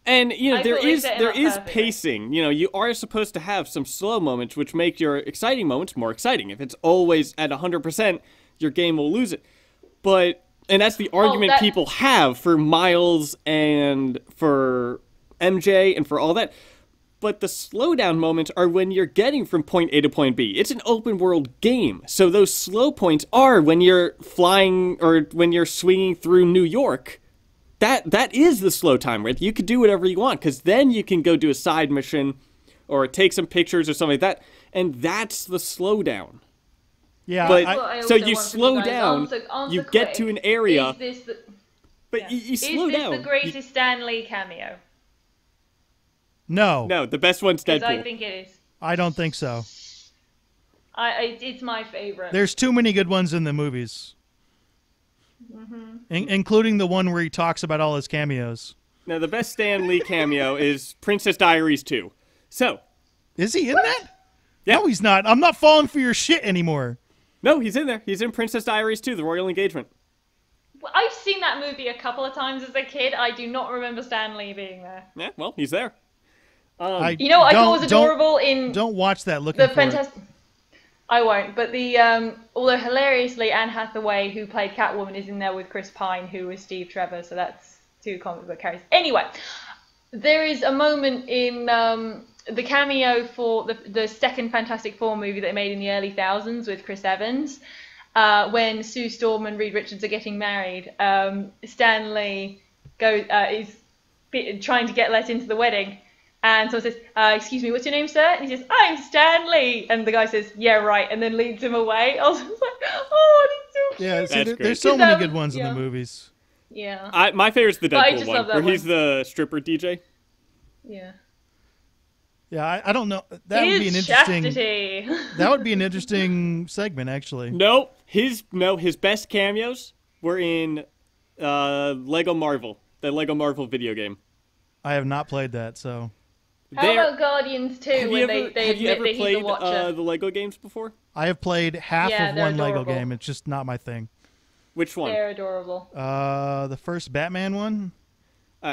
And you know I there thought they is set him there up is perfectly. pacing. You know, you are supposed to have some slow moments which make your exciting moments more exciting. If it's always at 100%, your game will lose it. And that's the argument that- people have for Miles and for MJ and for all that. But the slowdown moments are when you're getting from point A to point B. It's an open world game. So those slow points are when you're flying or when you're swinging through New York. That is the slow time, right? You could do whatever you want, because then you can go do a side mission or take some pictures or something like that, and that's the slowdown. Yeah, But What I so also you want from slow guys, down, answer you get to quick. an area, Is this the, but you is slow this down. the greatest Stan Lee cameo? no, No, the best one's Because Deadpool. I think it is. I don't think so. It's my favorite. There's too many good ones in the movies, including the one where he talks about all his cameos. Now, the best Stan Lee cameo is Princess Diaries 2. So, Is he in that? Yeah. No, he's not. I'm not falling for your shit anymore. No, he's in there. He's in Princess Diaries 2, The Royal Engagement. Well, I've seen that movie a couple of times as a kid. I do not remember Stan Lee being there. Yeah, well, he's there. You know what I thought was adorable in Don't watch that looking the for fantastic. I won't. But the although hilariously Anne Hathaway, who played Catwoman, is in there with Chris Pine, who was Steve Trevor. So that's two comic book characters. Anyway, there is a moment in the cameo for the second Fantastic Four movie that they made in the early thousands with Chris Evans. When Sue Storm and Reed Richards are getting married, Stan Lee is trying to get let into the wedding. And someone says, excuse me, what's your name, sir? And he says, I'm Stan Lee. And the guy says, yeah, right. And then leads him away. I was just like, oh, it's so cute. Yeah, see, That's there's great. so many good ones in yeah. the movies. Yeah. My favorite's the I Deadpool just one, love that where one. he's the stripper DJ. Yeah. Yeah, I don't know. That would be an His interesting. chastity. That would be an interesting segment, actually. No, his best cameos were in Lego Marvel, the Lego Marvel video game. I have not played that, so. How about Guardians 2 Have you when ever, they have you admit ever that he's a played watcher? the Lego games before? I have played half Yeah, of they're one Lego adorable. game. It's just not my thing. Which one? They're adorable. The first Batman one.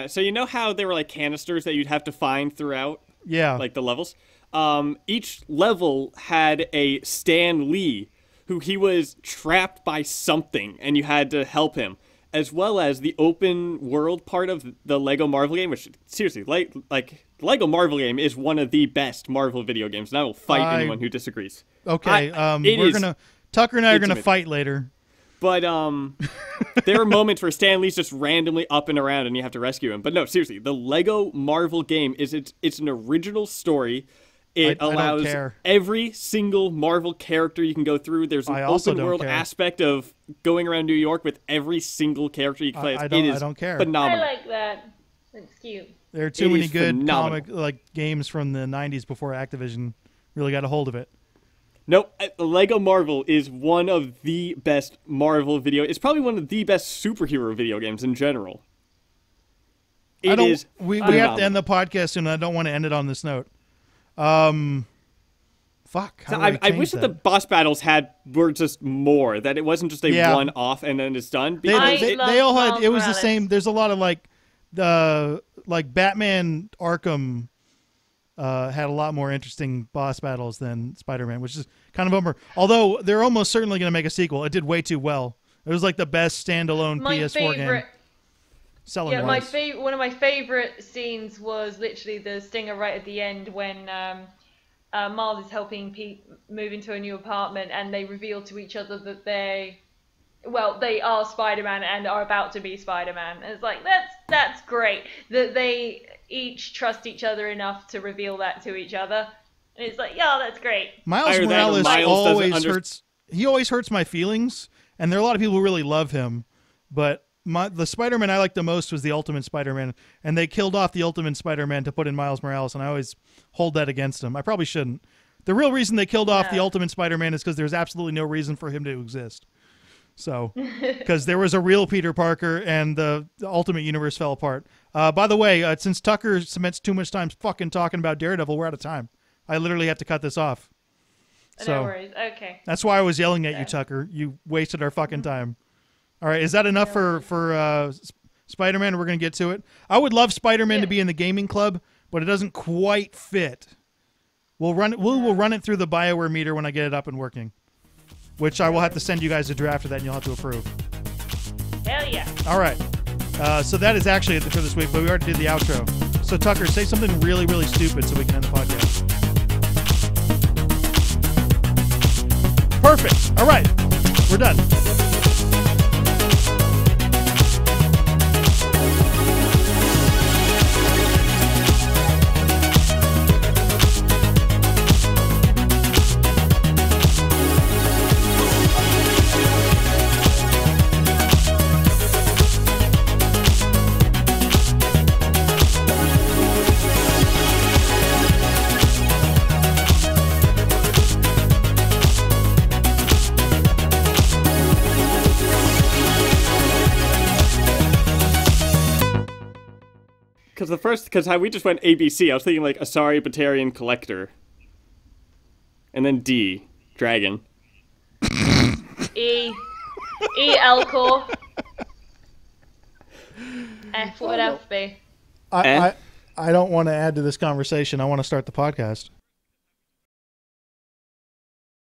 So you know how there were like canisters that you'd have to find throughout, Yeah. like the levels. Each level had a Stan Lee, who he was trapped by something, and you had to help him, as well as the open world part of the Lego Marvel game. Which seriously, like the Lego Marvel game is one of the best Marvel video games, and I will fight anyone who disagrees. Okay. Tucker and I are gonna intimate. fight later. But there are moments where Stan Lee's just randomly up and around, and you have to rescue him. But no, seriously, the Lego Marvel game it's an original story. It I don't allows care. every single Marvel character you can go through. There's an I also open don't world care. aspect of going around New York with every single character you can play. I It is don't care. I phenomenal. like that. It's cute. There are too It many is good phenomenal. games from the '90s before Activision really got a hold of it. Nope, Lego Marvel is one of the best Marvel video. It's probably one of the best superhero video games in general. It is. We have phenomenal. to end the podcast soon. And I don't want to end it on this note. Fuck. How do I change wish that the boss battles were just more. That it wasn't just a Yeah. one-off and then it's done. They love all had. Miles It was the Morales. same. There's a lot of like Batman Arkham. Had a lot more interesting boss battles than Spider-Man, which is kind of a bummer. Although they're almost certainly going to make a sequel. It did way too well. It was like the best standalone My PS4 favorite. game. Selling Yeah, wise. one of my favorite scenes was literally the stinger right at the end when Miles is helping Pete move into a new apartment, and they reveal to each other that they are Spider-Man and are about to be Spider-Man. And it's like that's great that they each trust each other enough to reveal that to each other. And it's like, yeah, that's great. Miles Either that or Morales Miles doesn't always hurts. He always hurts my feelings, and there are a lot of people who really love him. But the Spider-Man I liked the most was the Ultimate Spider-Man, and they killed off the Ultimate Spider-Man to put in Miles Morales, and I always hold that against him. I probably shouldn't. The real reason they killed off the Yeah. Ultimate Spider-Man is because there's absolutely no reason for him to exist. So, because there was a real Peter Parker, and the Ultimate Universe fell apart. By the way, since Tucker spends too much time fucking talking about Daredevil, we're out of time. I literally have to cut this off. So No worries. Okay. that's why I was yelling at you, Tucker. You wasted our fucking time. All right, is that enough for Spider-Man? We're gonna get to it. I would love Spider-Man to be in the gaming club, but it doesn't quite fit. We'll run it through the BioWare meter when I get it up and working, which I will have to send you guys a draft of that, and you'll have to approve. Hell yeah. All right. So that is actually it for this week, but we already did the outro. So Tucker, say something really, really stupid so we can end the podcast. Perfect. All right. We're done. Because how we just went ABC, I was thinking like Asari Batarian Collector. And then D, dragon. E Elcor. F, what would F be? I don't want to add to this conversation. I want to start the podcast.